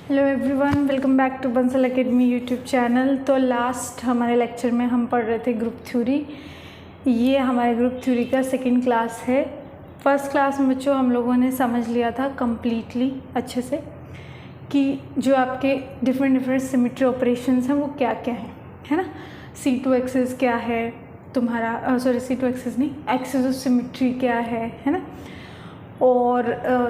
Hello everyone, welcome back to Bansal academy YouTube channel. तो last हमारे lecture में हम पढ़ रहे थे ग्रुप थ्योरी। ये हमारे ग्रुप थ्योरी का सेकंड क्लास है। फर्स्ट क्लास में बच्चों हम लोगों ने समझ लिया था कम्प्लीटली अच्छे से कि जो आपके डिफरेंट सिमेट्री ऑपरेशंस हैं वो क्या क्या हैं, है ना। C2 एक्सिस क्या है तुम्हारा, C2 एक्सिस नहीं, एक्सिस ऑफ सिमेट्री क्या है ना, और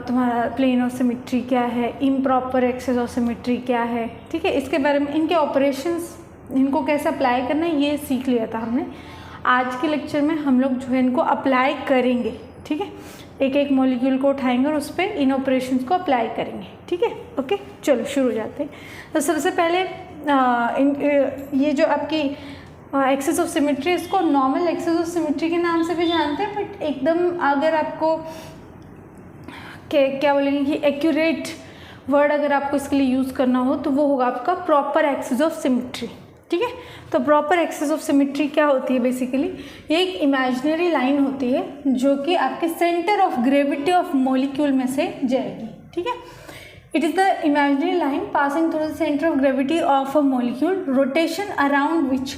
तुम्हारा प्लेन ऑफ सिमेट्री क्या है, इम्प्रॉपर एक्सिस ऑफ सिमेट्री क्या है, ठीक है। इसके बारे में, इनके ऑपरेशंस, इनको कैसे अप्लाई करना है ये सीख लिया था हमने। आज के लेक्चर में हम लोग जो है इनको अप्लाई करेंगे, ठीक है। एक एक मॉलिक्यूल को उठाएंगे और उस पर इन ऑपरेशंस को अप्लाई करेंगे, ठीक है। ओके, चलो शुरू हो जाते हैं। तो सबसे पहले ये जो आपकी एक्सिस ऑफ सिमेट्री, इसको नॉर्मल एक्सिस ऑफ सिमेट्री के नाम से भी जानते हैं, बट एकदम अगर आपको क्या बोलेंगे कि एक्यूरेट वर्ड अगर आपको इसके लिए यूज़ करना हो तो वो होगा आपका प्रॉपर एक्सिस ऑफ सिमेट्री, ठीक है। तो प्रॉपर एक्सिस ऑफ सिमेट्री क्या होती है? बेसिकली ये एक इमेजिनरी लाइन होती है जो कि आपके centre of gravity of molecule में से जाएगी, ठीक है। It is the imaginary line passing through the centre of gravity of a molecule, rotation around which,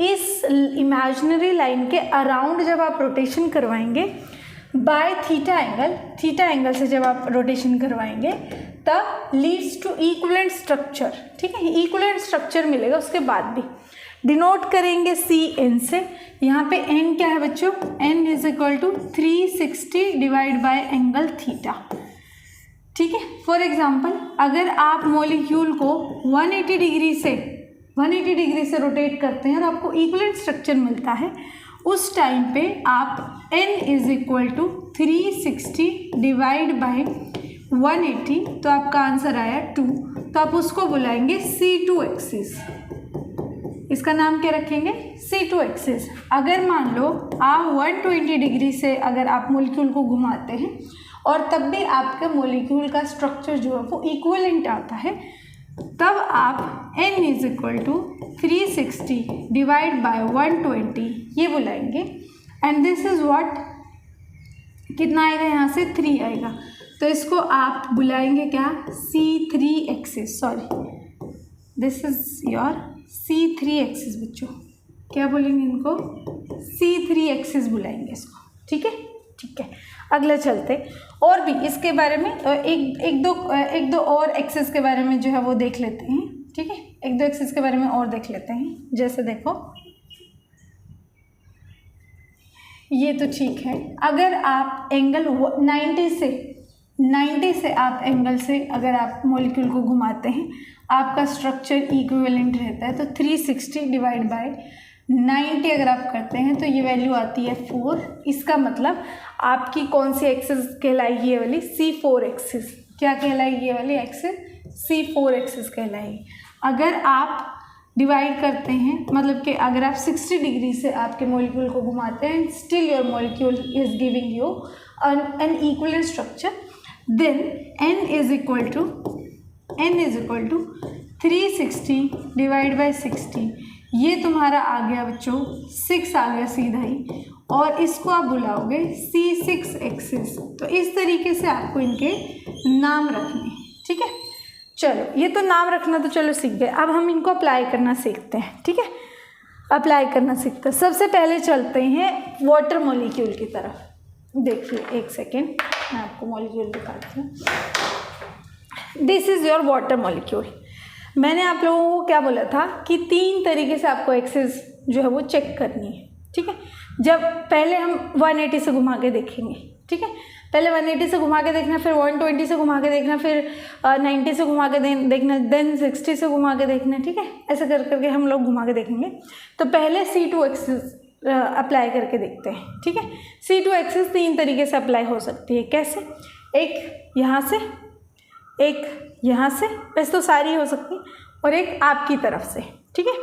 इस इमेजिनरी लाइन के अराउंड जब आप रोटेशन करवाएंगे बाय थीटा एंगल से जब आप रोटेशन करवाएंगे तब लीड्स टू इक्विवेलेंट स्ट्रक्चर, ठीक है। इक्विवेलेंट स्ट्रक्चर मिलेगा उसके बाद भी। डिनोट करेंगे CN से। यहाँ पे N क्या है बच्चों? N is equal to 360 divide by angle theta, ठीक है। फॉर एग्जाम्पल अगर आप मॉलिक्यूल को 180 डिग्री से रोटेट करते हैं और आपको इक्विवेलेंट स्ट्रक्चर मिलता है, उस टाइम पे आप N is equal to 360 divide by 180, तो आपका आंसर आया 2। तो आप उसको बुलाएंगे C2 एक्सिस। इसका नाम क्या रखेंगे? C2 axis. अगर मान लो आप 120 डिग्री से अगर आप मॉलिक्यूल को घुमाते हैं और तब भी आपके मॉलिक्यूल का स्ट्रक्चर जो है वो इक्विवेलेंट आता है, तब आप N is equal to 360 divide by 120 ये बुलाएंगे। एंड दिस इज व्हाट, कितना आएगा यहाँ से? 3 आएगा। तो इसको आप बुलाएंगे क्या? C3 axis. Sorry, this is your C3 axis बच्चों। क्या बोलेंगे इनको? C3 एक्सिस बुलाएंगे इसको, ठीक है। ठीक है, अगले चलते और भी इसके बारे में एक दो और एक्सिस के बारे में जो है वो देख लेते हैं, ठीक है। एक दो एक्सिस के बारे में और देख लेते हैं। जैसे देखो, ये तो ठीक है। अगर आप एंगल 90 से आप एंगल से अगर आप मॉलिक्यूल को घुमाते हैं, आपका स्ट्रक्चर इक्विवेलेंट रहता है। तो 360 डिवाइड बाय 90 अगर आप करते हैं तो ये वैल्यू आती है 4। इसका मतलब आपकी कौन सी एक्सिस कहलाएगी? ये वाली C4 एक्सिस। क्या कहलाएगी ये वाली एक्सिस? C4 एक्सिस कहलाएगी। अगर आप डिवाइड करते हैं, मतलब कि अगर आप 60 डिग्री से आपके मॉलिक्यूल को घुमाते हैं, still your molecule is giving you an equivalent structure, then N is equal to 360 divide by 60। ये तुम्हारा आ गया बच्चों 6 आ गया सीधा ही, और इसको आप बुलाओगे C6 एक्सिस। तो इस तरीके से आपको इनके नाम रखने, ठीक है। चलो, ये तो नाम रखना तो चलो सीख गए। अब हम इनको अप्लाई करना सीखते हैं, ठीक है। अप्लाई करना सीखते हैं। सबसे पहले चलते हैं वाटर मॉलिक्यूल की तरफ। देखिए, एक सेकेंड, मैं आपको मॉलिक्यूल दिखाती हूँ। This is your water molecule. मैंने आप लोगों को क्या बोला था कि 3 तरीके से आपको एक्सिस जो है वो चेक करनी है, ठीक है। जब पहले हम 180 से घुमा के देखेंगे, ठीक है। पहले 180 से घुमा के देखना, फिर 120 से घुमा के देखना, फिर 90 से घुमा के देखना, देन 60 से घुमा के देखना, ठीक है। ऐसे कर करके हम लोग घुमा के देखेंगे। तो पहले C2 एक्सिस अप्लाई करके देखते हैं, ठीक है। C2 एक्सिस 3 तरीके से अप्लाई हो सकती है। कैसे? एक यहाँ से, एक यहाँ से, वैसे तो सारी हो सकती है, और एक आपकी तरफ से, ठीक है।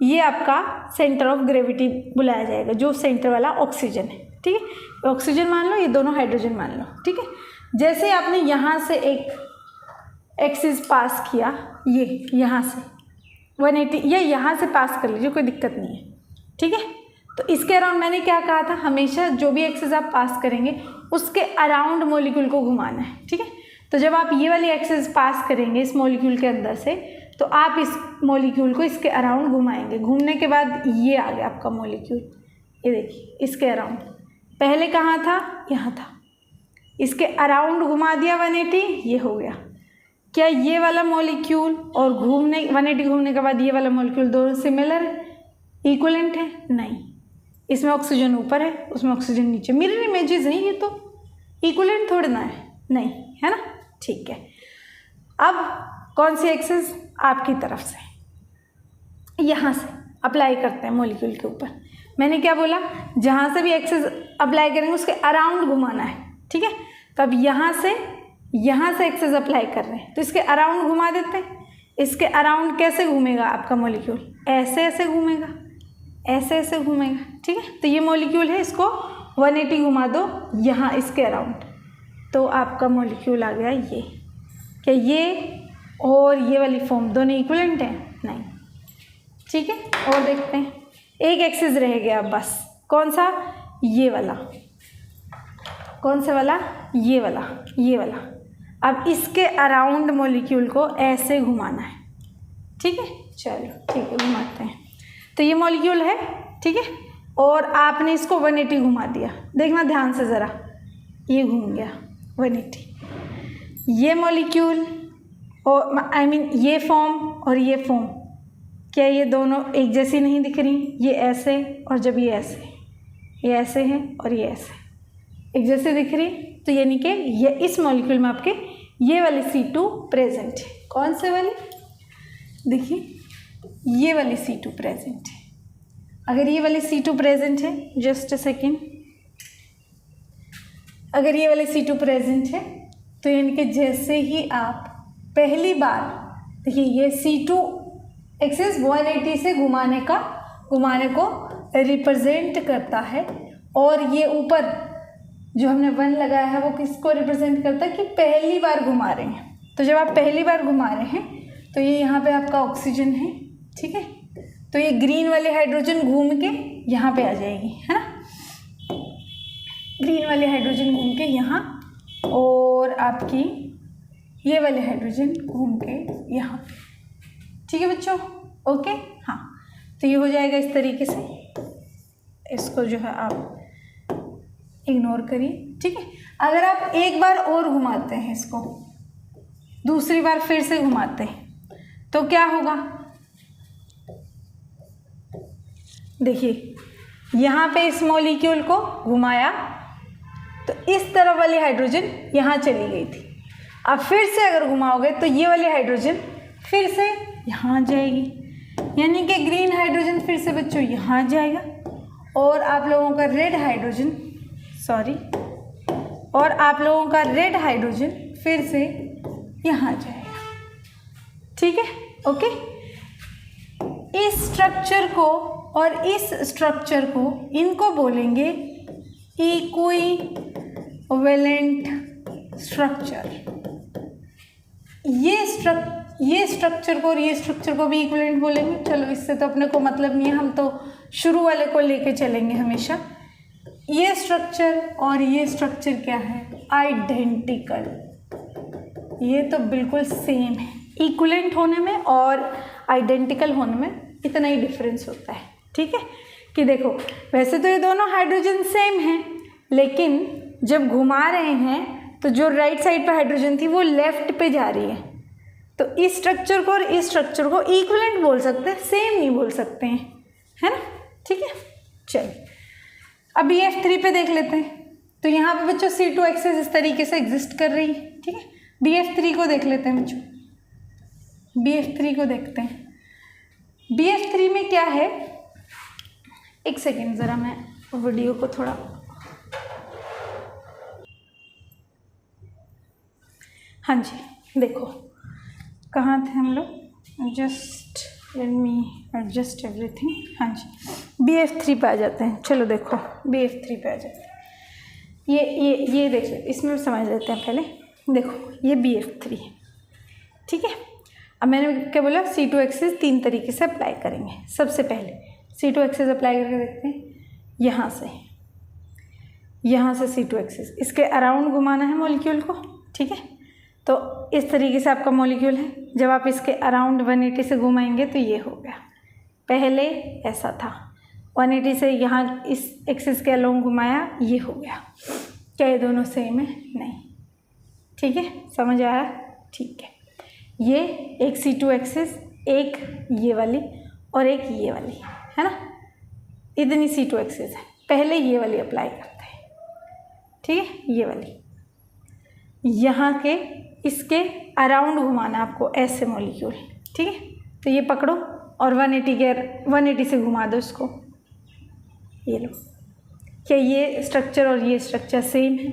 ये आपका सेंटर ऑफ ग्रेविटी बुलाया जाएगा, जो सेंटर वाला ऑक्सीजन है, ठीक है। ऑक्सीजन मान लो, ये दोनों हाइड्रोजन मान लो, ठीक है। जैसे आपने यहाँ से एक एक्सिस पास किया, ये यहाँ से 180 या यहाँ से पास कर लीजिए, कोई दिक्कत नहीं है, ठीक है। तो इसके अराउंड मैंने क्या कहा था, हमेशा जो भी एक्सिस आप पास करेंगे उसके अराउंड मॉलिक्यूल को घुमाना है, ठीक है। तो जब आप ये वाली एक्सिस पास करेंगे इस मॉलिक्यूल के अंदर से, तो आप इस मॉलिक्यूल को इसके अराउंड घुमाएंगे। घूमने के बाद ये आ गया आपका मॉलिक्यूल, ये देखिए इसके अराउंड। पहले कहाँ था? यहाँ था। इसके अराउंड घुमा दिया 180, ये हो गया। क्या ये वाला मॉलिक्यूल और घूमने 180 घूमने के बाद ये वाला मॉलिक्यूल दोनों सिमिलर है, इक्विवेलेंट है? नहीं। इसमें ऑक्सीजन ऊपर है, उसमें ऑक्सीजन नीचे। मिरर इमेजेस हैं ये, तो इक्विवेलेंट थोड़ा ना है, नहीं है ना? ठीक है। अब कौन सी एक्सिस? आपकी तरफ से, यहाँ से अप्लाई करते हैं मॉलिक्यूल के ऊपर। मैंने क्या बोला? जहाँ से भी एक्सिस अप्लाई करेंगे उसके अराउंड घुमाना है, ठीक है? तो अब यहाँ से एक्सिस अप्लाई कर रहे हैं तो इसके अराउंड घुमा देते हैं। इसके अराउंड कैसे घूमेगा आपका मॉलिक्यूल? ऐसे ऐसे घूमेगा, ऐसे ऐसे घूमेगा, ठीक है? तो ये मॉलिक्यूल है, इसको 180 घुमा दो यहाँ इसके अराउंड, तो आपका मॉलिक्यूल आ गया ये। क्या ये और ये वाली फॉर्म दोनों इक्विवेलेंट हैं? नहीं। ठीक है, और देखते हैं। एक एक्सिस रह गया बस, कौन सा? ये वाला। कौन सा वाला? ये वाला, ये वाला। अब इसके अराउंड मॉलिक्यूल को ऐसे घुमाना है, ठीक है? चलो ठीक है, घुमाते हैं। तो ये मॉलिक्यूल है, ठीक है, और आपने इसको 180 घुमा दिया। देखना ध्यान से ज़रा, ये घूम गया 180। ये मॉलिक्यूल और ये फॉर्म और ये फॉर्म, क्या ये दोनों एक जैसी नहीं दिख रही? ये ऐसे और जब ये ऐसे हैं और ये ऐसे एक जैसे दिख रही, तो यानी कि ये इस मॉलिक्यूल में आपके ये वाली C2 प्रेजेंट है। कौन से वाली? देखिए ये वाली C2 प्रेजेंट है। अगर ये वाली C2 प्रेजेंट है, जस्ट अ सेकेंड, अगर ये वाली C2 प्रेजेंट है तो यानी कि जैसे ही आप पहली बार, देखिए ये C2 एक्सिस 180 से घुमाने को रिप्रेजेंट करता है, और ये ऊपर जो हमने 1 लगाया है वो किसको रिप्रेजेंट करता है? कि पहली बार घुमा रहे हैं। तो जब आप पहली बार घुमा रहे हैं तो ये यहाँ पे आपका ऑक्सीजन है, ठीक है? तो ये ग्रीन वाली हाइड्रोजन घूम के यहाँ पे आ जाएगी, है ना? ग्रीन वाली हाइड्रोजन घूम के यहाँ, और आपकी ये वाली हाइड्रोजन घूम के यहाँ पे, ठीक है बच्चों? ओके, हाँ। तो ये हो जाएगा इस तरीके से। इसको जो है आप इग्नोर करिए, ठीक है? अगर आप एक बार और घुमाते हैं इसको, दूसरी बार फिर से घुमाते हैं, तो क्या होगा? देखिए यहाँ पे इस मॉलिक्यूल को घुमाया तो इस तरफ वाली हाइड्रोजन यहाँ चली गई थी। अब फिर से अगर घुमाओगे तो ये वाली हाइड्रोजन फिर से यहाँ जाएगी, यानी कि ग्रीन हाइड्रोजन फिर से बच्चों यहाँ जाएगा, और आप लोगों का रेड हाइड्रोजन फिर से यहाँ जाएगा, ठीक है? ओके। इस स्ट्रक्चर को और इस स्ट्रक्चर को, इनको बोलेंगे इक्विवेलेंट स्ट्रक्चर। ये स्ट्रक्चर को और ये स्ट्रक्चर को भी इक्विवेलेंट बोलेंगे। चलो इससे तो अपने को मतलब नहीं है, हम तो शुरू वाले को लेके चलेंगे हमेशा। ये स्ट्रक्चर और ये स्ट्रक्चर क्या है? आइडेंटिकल। ये तो बिल्कुल सेम है। इक्विवेलेंट होने में और आइडेंटिकल होने में इतना ही डिफरेंस होता है, ठीक है? कि देखो वैसे तो ये दोनों हाइड्रोजन सेम हैं, लेकिन जब घुमा रहे हैं तो जो राइट साइड पर हाइड्रोजन थी वो लेफ्ट पे जा रही है। तो इस स्ट्रक्चर को और इस स्ट्रक्चर को इक्विवेलेंट बोल सकते हैं, सेम नहीं बोल सकते हैं, है ना? ठीक है, चलिए अब BF3 पे देख लेते हैं। तो यहाँ पे बच्चों C2 एक्सिस इस तरीके से एग्जिस्ट कर रही है, ठीक है? BF3 को देख लेते हैं बच्चों, BF3 को देखते हैं। BF3 में क्या है? एक सेकेंड ज़रा मैं वीडियो को थोड़ा, हाँ जी देखो कहाँ थे हम लोग, just let me adjust everything. हाँ जी BF3 पे आ जाते हैं। चलो देखो BF3 पे आ जाते हैं। ये देख लो, इसमें समझ लेते हैं पहले। देखो ये BF3 है, ठीक है? अब मैंने क्या बोला? C2 एक्सिस 3 तरीके से अप्लाई करेंगे। सबसे पहले C2 एक्सिस अप्लाई करके देखते हैं। यहाँ से C2 एक्सिस, इसके अराउंड घुमाना है मॉलिक्यूल को, ठीक है? तो इस तरीके से आपका मॉलिक्यूल है। जब आप इसके अराउंड 180 से घुमाएंगे तो ये हो गया। पहले ऐसा था, 180 से यहाँ इस एक्सिस के अलोंग घुमाया, ये हो गया। क्या ये दोनों सेम है? नहीं। ठीक है, समझ आया? ठीक है। ये एक C2 एक्सिस, एक ये वाली और एक ये वाली, है ना? इतनी C2 एक्सिस है। पहले ये वाली अप्लाई करते हैं। ठीक है, ये वाली यहाँ के इसके अराउंड घुमाना आपको ऐसे मॉलिक्यूल। ठीक है, तो ये पकड़ो और 180 से घुमा दो इसको। ये लो। क्या ये स्ट्रक्चर और ये स्ट्रक्चर सेम है?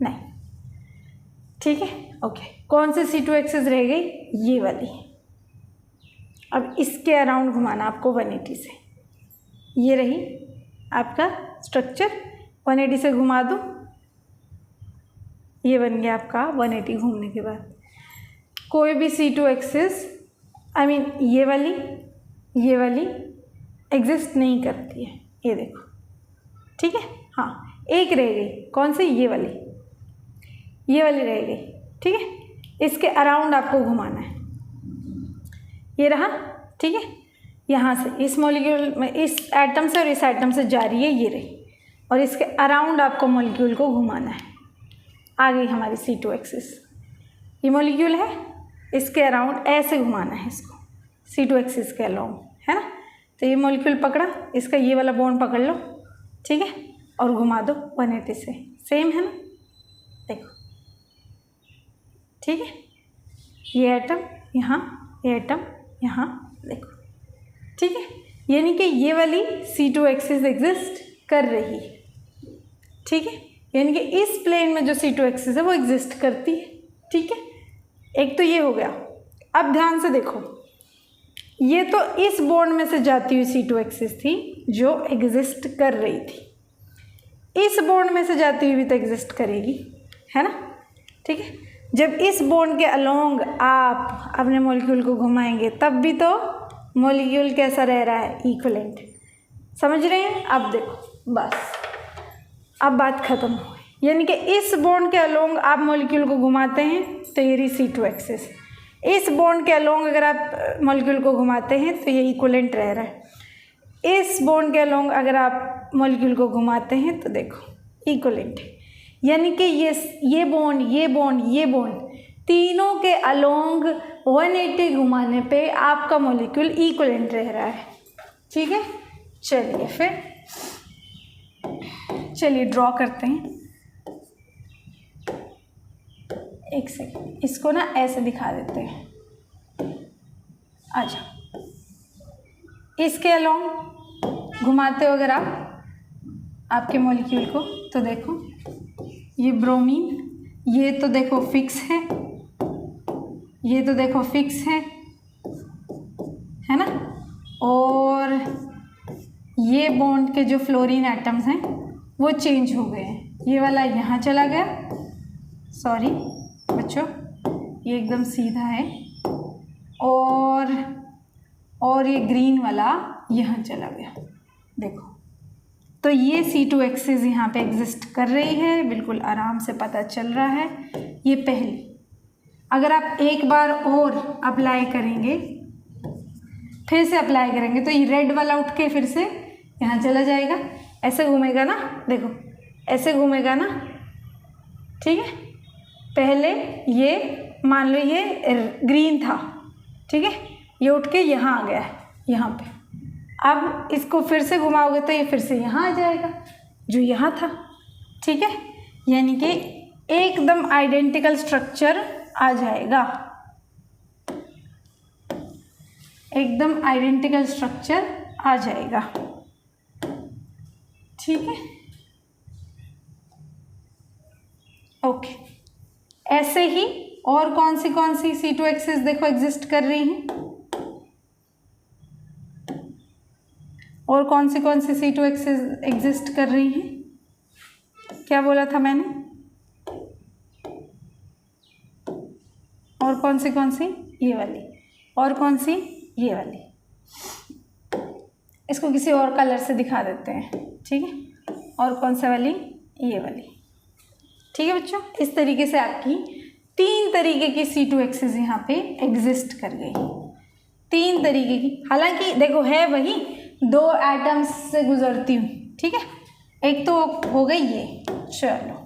नहीं। ठीक है, ओके। कौन सी C2 एक्सिस रह गई? ये वाली। अब इसके अराउंड घुमाना आपको 180 से। ये रही आपका स्ट्रक्चर, 180 से घुमा दो, ये बन गया आपका 180 घूमने के बाद। कोई भी C2 एक्सिस, आई मीन ये वाली एग्जिस्ट नहीं करती है, ये देखो। ठीक है, हाँ, एक रह गई। कौन सी? ये वाली रह गई। ठीक है, इसके अराउंड आपको घुमाना है। ये रहा। ठीक है, यहाँ से इस मॉलिक्यूल में, इस एटम से और इस एटम से जा रही है, ये रही, और इसके अराउंड आपको मॉलिक्यूल को घुमाना है। आ गई हमारी C2 एक्सिस। ये मॉलिक्यूल है, इसके अराउंड ऐसे घुमाना है इसको, C2 एक्सिस के अलाउंड, है ना? तो ये मॉलिक्यूल पकड़ा, इसका ये वाला बॉन्ड पकड़ लो। ठीक है, और घुमा दो 180 से। सेम है ना? देखो। ठीक है, ये एटम यहाँ, ये एटम यहाँ, देखो। ठीक है, यानी कि ये वाली C2 एक्सिस एग्जिस्ट कर रही है। ठीक है, यानी कि इस प्लेन में जो C2 एक्सिस है वो एग्जिस्ट करती है। ठीक है, एक तो ये हो गया। अब ध्यान से देखो, ये तो इस बॉन्ड में से जाती हुई C2 एक्सिस थी जो एग्जिस्ट कर रही थी। इस बॉन्ड में से जाती हुई भी तो एग्जिस्ट करेगी, है ना? ठीक है, जब इस बॉन्ड के अलोंग आप अपने मॉलिक्यूल को घुमाएंगे तब भी तो मॉलिक्यूल कैसा रह रहा है? इक्विवेलेंट। समझ रहे हैं? अब देखो, बस अब बात खत्म हो गई। यानी कि इस बॉन्ड के अलोंग आप मॉलिक्यूल को घुमाते हैं तो ये रही C2 एक्सिस। इस बॉन्ड के अलोंग अगर आप मॉलिक्यूल को घुमाते हैं तो ये इक्विवेलेंट रह रहा है। इस बॉन्ड के अलोंग अगर आप मॉलिक्यूल को घुमाते हैं तो देखो इक्विवेलेंट है। यानी कि ये बॉन्ड तीनों के अलोंग 180 घुमाने पे आपका मॉलिक्यूल इक्विवेलेंट रह रहा है। ठीक है, चलिए फिर ड्रॉ करते हैं। एक सेकंड, इसको ना ऐसे दिखा देते हैं। अच्छा, इसके अलोंग घुमाते हो अगर आप आपके मॉलिक्यूल को तो देखो ये ब्रोमीन, ये तो देखो फिक्स है, ये तो देखो फिक्स है ना? और ये बॉन्ड के जो फ्लोरीन एटम्स हैं वो चेंज हो गए हैं। ये वाला यहाँ चला गया, सॉरी बच्चों, ये एकदम सीधा है, और ये ग्रीन वाला यहाँ चला गया। देखो, तो ये C2 एक्सिस यहाँ पे एग्जिस्ट कर रही है, बिल्कुल आराम से पता चल रहा है। ये पहली, अगर आप एक बार और अप्लाई करेंगे, फिर से अप्लाई करेंगे तो ये रेड वाला उठ के फिर से यहाँ चला जाएगा, ऐसे घूमेगा ना, देखो ऐसे घूमेगा ना। ठीक है, पहले ये मान लो ये ग्रीन था, ठीक है, ये उठ के यहाँ आ गया है, यहाँ पे। अब इसको फिर से घुमाओगे तो ये फिर से यहाँ आ जाएगा जो यहाँ था। ठीक है, यानी कि एकदम आइडेंटिकल स्ट्रक्चर आ जाएगा, एकदम आइडेंटिकल स्ट्रक्चर आ जाएगा। ठीक है, ओके। ऐसे ही और कौन सी C2 एक्सिस देखो एग्जिस्ट कर रही हैं, और कौन सी C2 एक्सिस एग्जिस्ट कर रही हैं? क्या बोला था मैंने? और कौन सी? ये वाली, और कौन सी? ये वाली। इसको किसी और कलर से दिखा देते हैं। ठीक है, और कौन सा वाली? ये वाली। ठीक है बच्चों, इस तरीके से आपकी 3 तरीके की C2Hs यहाँ पे एग्जिस्ट कर गई, 3 तरीके की। हालांकि देखो है वही 2 एटम्स से गुजरती हूँ, ठीक है। एक तो हो गई ये, चलो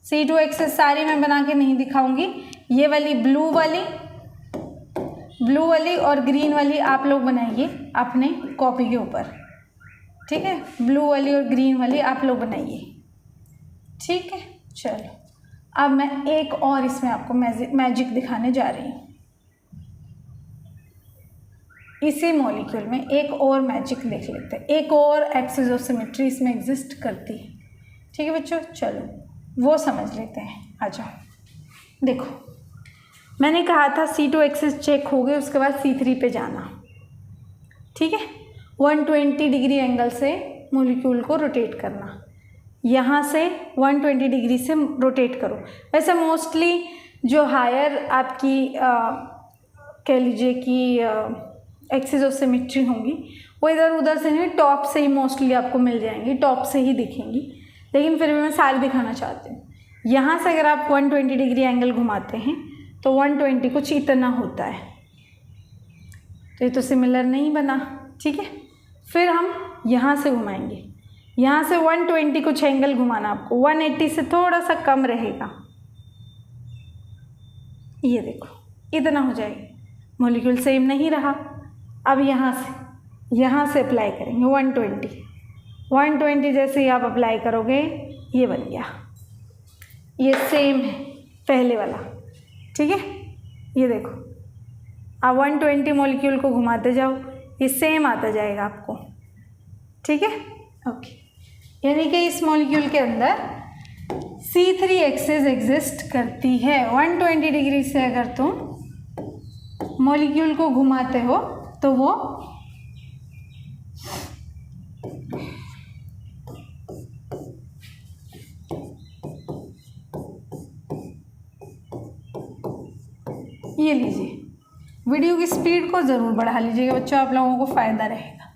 C2Hs सारी मैं बना के नहीं दिखाऊंगी, ये वाली ब्लू वाली और ग्रीन वाली आप लोग बनाइए अपने कॉपी के ऊपर, ठीक है। ब्लू वाली और ग्रीन वाली आप लोग बनाइए, ठीक है। चलो अब मैं एक और इसमें आपको मैजिक दिखाने जा रही हूँ। इसी मॉलिक्यूल में एक और मैजिक देख लेते हैं, एक और एक्सिस ऑफ सिमेट्री इसमें एग्जिस्ट करती है, ठीक है बच्चों। चलो वो समझ लेते हैं, आ जाओ। देखो मैंने कहा था C2Hs चेक हो गए, उसके बाद C3 पे जाना, ठीक है। 120 डिग्री एंगल से मॉलिक्यूल को रोटेट करना, यहाँ से 120 डिग्री से रोटेट करो। वैसे मोस्टली जो हायर आपकी कह लीजिए कि एक्सिस ऑफ सिमेट्री होंगी वो इधर उधर से नहीं, टॉप से ही मोस्टली आपको मिल जाएंगी, टॉप से ही दिखेंगी, लेकिन फिर भी मैं सारी दिखाना चाहती हूँ। यहाँ से अगर आप 120 डिग्री एंगल घुमाते हैं तो 120 कुछ इतना होता है, तो ये तो सिमिलर नहीं बना, ठीक है। फिर हम यहाँ से घुमाएंगे, यहाँ से 120 कुछ एंगल घुमाना आपको, 180 से थोड़ा सा कम रहेगा, ये देखो इतना हो जाएगा, मॉलिक्यूल सेम नहीं रहा। अब यहाँ से अप्लाई करेंगे 120 जैसे ही आप अप्लाई करोगे ये बन गया, ये सेम है पहले वाला, ठीक है। ये देखो अब 120 मॉलिक्यूल को घुमाते जाओ, ये सेम आता जाएगा आपको, ठीक है, ओके। यानी कि इस मॉलिक्यूल के अंदर C3Hs एग्जिस्ट करती है। 120 डिग्री से अगर तुम मॉलिक्यूल को घुमाते हो तो वो ये लीजिए, वीडियो की स्पीड को ज़रूर बढ़ा लीजिएगा बच्चों, आप लोगों को फ़ायदा रहेगा।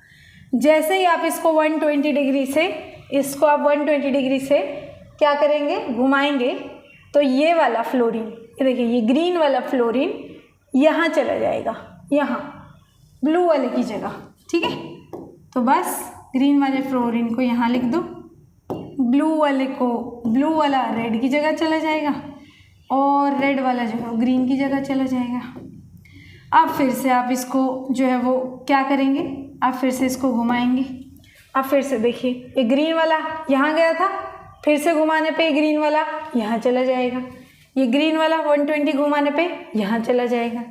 जैसे ही आप इसको 120 डिग्री से, इसको आप 120 डिग्री से क्या करेंगे, घुमाएंगे, तो ये वाला फ्लोरीन, ये देखिए ये ग्रीन वाला फ्लोरीन यहाँ चला जाएगा, यहाँ ब्लू वाले की जगह, ठीक है। तो बस ग्रीन वाले फ्लोरीन को यहाँ लिख दो, ब्लू वाला रेड की जगह चला जाएगा और रेड वाला जो है ग्रीन की जगह चला जाएगा। अब फिर से आप इसको जो है वो क्या करेंगे, आप फिर से इसको घुमाएंगे। अब फिर से देखिए ये ग्रीन वाला यहाँ गया था, फिर से घुमाने पे ग्रीन वाला यहाँ चला जाएगा, ये ग्रीन वाला 120 घुमाने पे यहाँ चला जाएगा,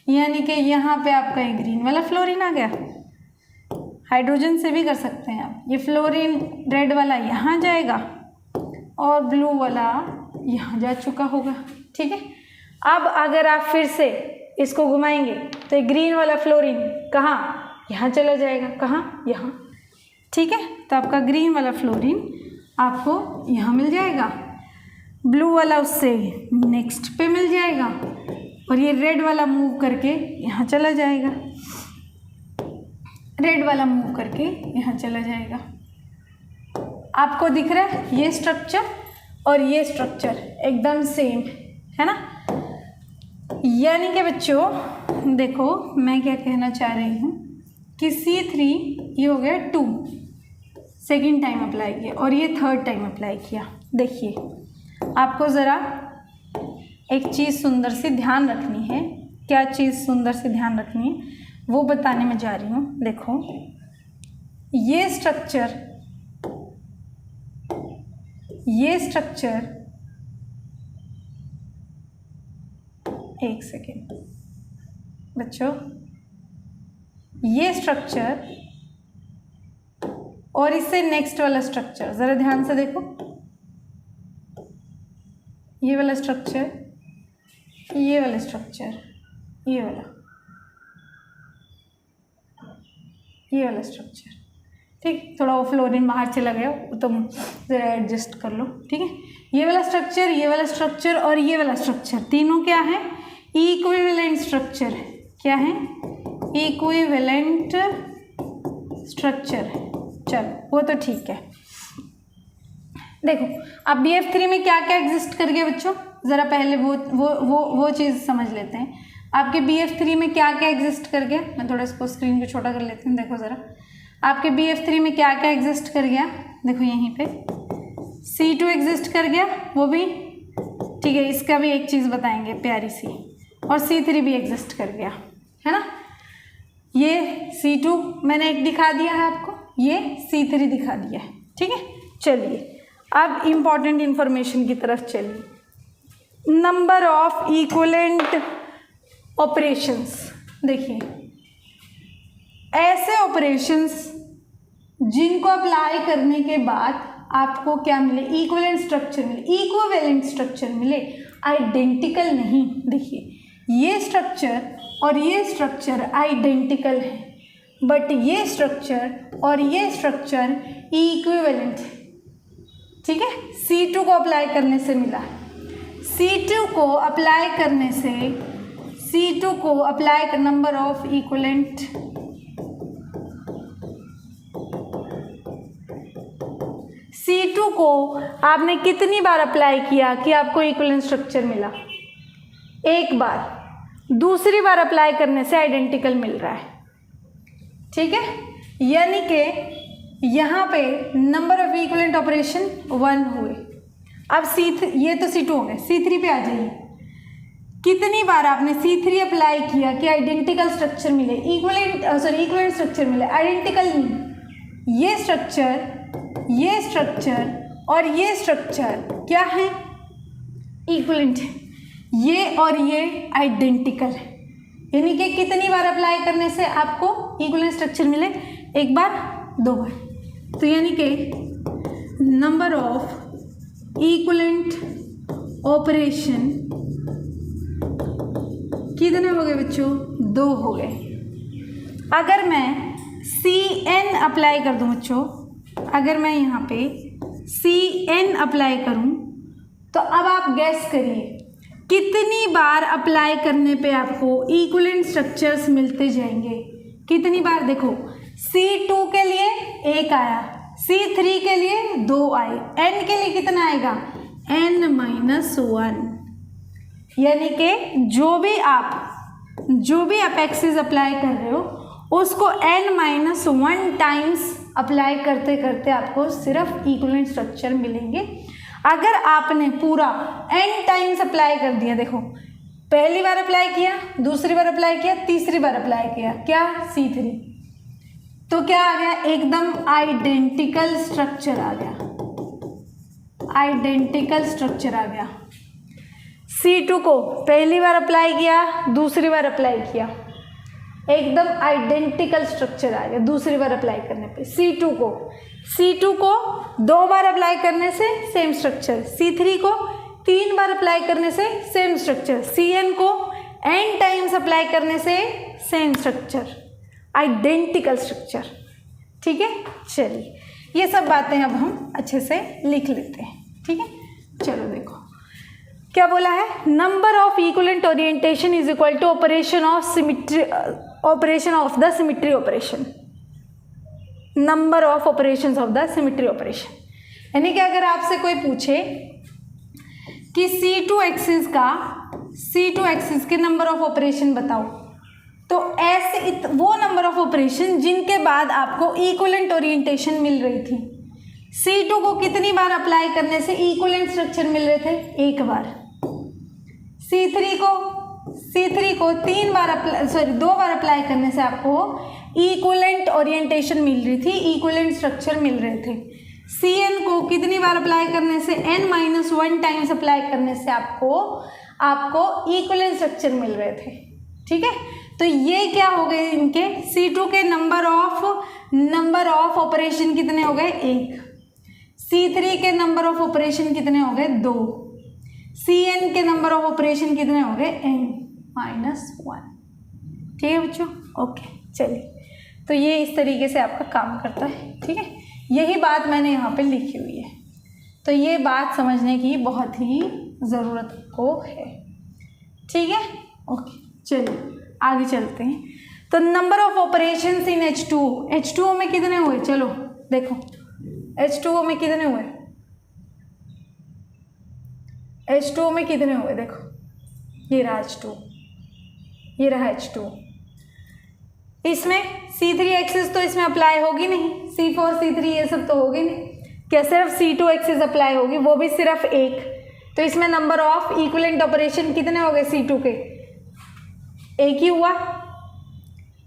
यानी कि यहाँ पे आपका ये ग्रीन वाला फ्लोरीन आ गया। हाइड्रोजन से भी कर सकते हैं आप, ये फ्लोरीन रेड वाला यहाँ जाएगा और ब्लू वाला यहाँ जा चुका होगा, ठीक है। अब अगर आप फिर से इसको घुमाएंगे तो ये ग्रीन वाला फ्लोरीन कहाँ, यहाँ चला जाएगा, कहाँ, यहाँ, ठीक है। तो आपका ग्रीन वाला फ्लोरीन आपको यहाँ मिल जाएगा, ब्लू वाला उससे नेक्स्ट पे मिल जाएगा और ये रेड वाला मूव करके यहाँ चला जाएगा, रेड वाला मूव करके यहाँ चला जाएगा। आपको दिख रहा है ये स्ट्रक्चर और ये स्ट्रक्चर एकदम सेम है ना। यानी कि बच्चों देखो मैं क्या कहना चाह रही हूँ कि C3 ये हो गया 2, सेकेंड टाइम अप्लाई किया और ये थर्ड टाइम अप्लाई किया। देखिए आपको ज़रा एक चीज़ सुंदर सी ध्यान रखनी है, क्या चीज़ सुंदर सी ध्यान रखनी है वो बताने में जा रही हूँ। देखो ये स्ट्रक्चर एक सेकेंड बच्चों, ये स्ट्रक्चर और इससे नेक्स्ट वाला स्ट्रक्चर ज़रा ध्यान से देखो, ये वाला स्ट्रक्चर, ये वाला स्ट्रक्चर, ये वाला स्ट्रक्चर, ठीक। थोड़ा वो फ्लोरीन बाहर चला गया, तो ज़रा एडजस्ट कर लो, ठीक है। ये वाला स्ट्रक्चर और ये वाला स्ट्रक्चर तीनों क्या है, इक्विवेलेंट स्ट्रक्चर है। क्या है, इक्विवेलेंट स्ट्रक्चर है। चलो वो तो ठीक है। देखो अब BF3 में क्या क्या एग्जिस्ट कर गया बच्चों, ज़रा पहले वो चीज़ समझ लेते हैं। आपके BF3 में क्या क्या एग्जिस्ट कर गया, मैं थोड़ा इसको स्क्रीन को छोटा कर लेती हूँ। देखो ज़रा आपके BF3 में क्या क्या एग्जिस्ट कर गया, देखो यहीं पे C2 एग्जिस्ट कर गया, वो भी ठीक है, इसका भी एक चीज़ बताएंगे प्यारी सी, और C3 भी एग्जिस्ट कर गया है ना। ये C2 मैंने एक दिखा दिया है आपको, ये C3 दिखा दिया है, ठीक है। चलिए अब इम्पॉर्टेंट इंफॉर्मेशन की तरफ चलिए। नंबर ऑफ इक्विवेलेंट ऑपरेशंस, देखिए ऐसे ऑपरेशंस जिनको अप्लाई करने के बाद आपको क्या मिले, इक्विवेलेंट स्ट्रक्चर मिले, इक्विवेलेंट स्ट्रक्चर मिले, आइडेंटिकल नहीं। देखिए ये स्ट्रक्चर और ये स्ट्रक्चर आइडेंटिकल है, बट ये स्ट्रक्चर और ये स्ट्रक्चर इक्विवेलेंट है, ठीक है। C2 को अप्लाई करने से मिला, C2 को अप्लाई करने से, C2 को अप्लाई कर नंबर ऑफ इक्विवेलेंट C2 को आपने कितनी बार अप्लाई किया कि आपको इक्विवेलेंट स्ट्रक्चर मिला, एक बार। दूसरी बार अप्लाई करने से आइडेंटिकल मिल रहा है, ठीक है। यानी कि यहाँ पे नंबर ऑफ इक्विवेलेंट ऑपरेशन 1 हुए। अब C3, ये तो C2 हो गए, C3 पे आ जाइए। कितनी बार आपने C3 अप्लाई किया कि आइडेंटिकल स्ट्रक्चर मिले, इक्विवेलेंट स्ट्रक्चर मिले, आइडेंटिकल नहीं। ये स्ट्रक्चर और ये स्ट्रक्चर क्या है, इक्विवेलेंट है, ये और ये आइडेंटिकल है। यानी कि कितनी बार अप्लाई करने से आपको इक्विवेलेंट स्ट्रक्चर मिले, एक बार, 2 बार। तो यानी कि नंबर ऑफ इक्विवेलेंट ऑपरेशन कितने हो गए बच्चों, 2 हो गए। अगर मैं CN अप्लाई कर दूं बच्चों, अगर मैं यहाँ पे CN अप्लाई करूं, तो अब आप गैस करिए कितनी बार अप्लाई करने पे आपको इक्विवेलेंट स्ट्रक्चर्स मिलते जाएंगे, कितनी बार। देखो C2 के लिए 1 आया, C3 के लिए 2 आए, N के लिए कितना आएगा, N-1। यानी कि जो भी आप एक्सिस अप्लाई कर रहे हो उसको N-1 टाइम्स अप्लाई करते करते आपको सिर्फ इक्विवेलेंट स्ट्रक्चर मिलेंगे। अगर आपने पूरा N टाइम्स अप्लाई कर दिया, देखो पहली बार अप्लाई किया, दूसरी बार अप्लाई किया, तीसरी बार अप्लाई किया, क्या, C3, तो क्या आ गया, एकदम आइडेंटिकल स्ट्रक्चर आ गया, आइडेंटिकल स्ट्रक्चर आ गया। C2 को पहली बार अप्लाई किया, दूसरी बार अप्लाई किया, एकदम आइडेंटिकल स्ट्रक्चर आ गया दूसरी बार अप्लाई करने पे। C2 को 2 बार अप्लाई करने से सेम स्ट्रक्चर, C3 को 3 बार अप्लाई करने से सेम स्ट्रक्चर, CN को N टाइम्स अप्लाई करने से सेम स्ट्रक्चर, आइडेंटिकल स्ट्रक्चर, ठीक है। चलिए ये सब बातें अब हम अच्छे से लिख लेते हैं, ठीक है। चलो देखो क्या बोला है, number of equivalent orientation is equal to operation of the symmetry operation, number of operations of the symmetry operation. यानी कि अगर आपसे कोई पूछे कि C2 एक्सिस के नंबर ऑफ ऑपरेशन बताओ, तो ऐसे वो नंबर ऑफ ऑपरेशन जिनके बाद आपको इक्विवेलेंट ओरिएंटेशन मिल रही थी। C2 को कितनी बार अप्लाई करने से इक्विवेलेंट स्ट्रक्चर मिल रहे थे, 1 बार। C3 को 2 बार अप्लाई करने से आपको इक्विवेलेंट ओरिएंटेशन मिल रही थी, इक्विवेलेंट स्ट्रक्चर मिल रहे थे। CN को कितनी बार अप्लाई करने से, N-1 टाइम्स अप्लाई करने से आपको इक्विवेलेंट स्ट्रक्चर मिल रहे थे, ठीक है। तो ये क्या हो गए इनके, C2 के नंबर ऑफ ऑपरेशन कितने हो गए, 1। C3 के नंबर ऑफ ऑपरेशन कितने हो गए, 2। CN के नंबर ऑफ ऑपरेशन कितने हो गए, N-1, ठीक है बच्चों, ओके। चलिए तो ये इस तरीके से आपका काम करता है, ठीक है। यही बात मैंने यहाँ पे लिखी हुई है, तो ये बात समझने की बहुत ही ज़रूरत को है, ठीक है, ओके। चलिए आगे चलते हैं। तो number of operations in H2O में कितने हुए, चलो देखो H2O में कितने हुए, H2O में कितने हुए देखो, ये रहा H2, ये रहा H2। इसमें C3 एक्सिस तो इसमें अप्लाई होगी नहीं, C4 C3 ये सब तो होगी नहीं, क्या सिर्फ C2 एक्सिस अप्लाई होगी, वो भी सिर्फ एक। तो इसमें नंबर ऑफ इक्विवेलेंट ऑपरेशन कितने हो गए C2 के, एक ही हुआ,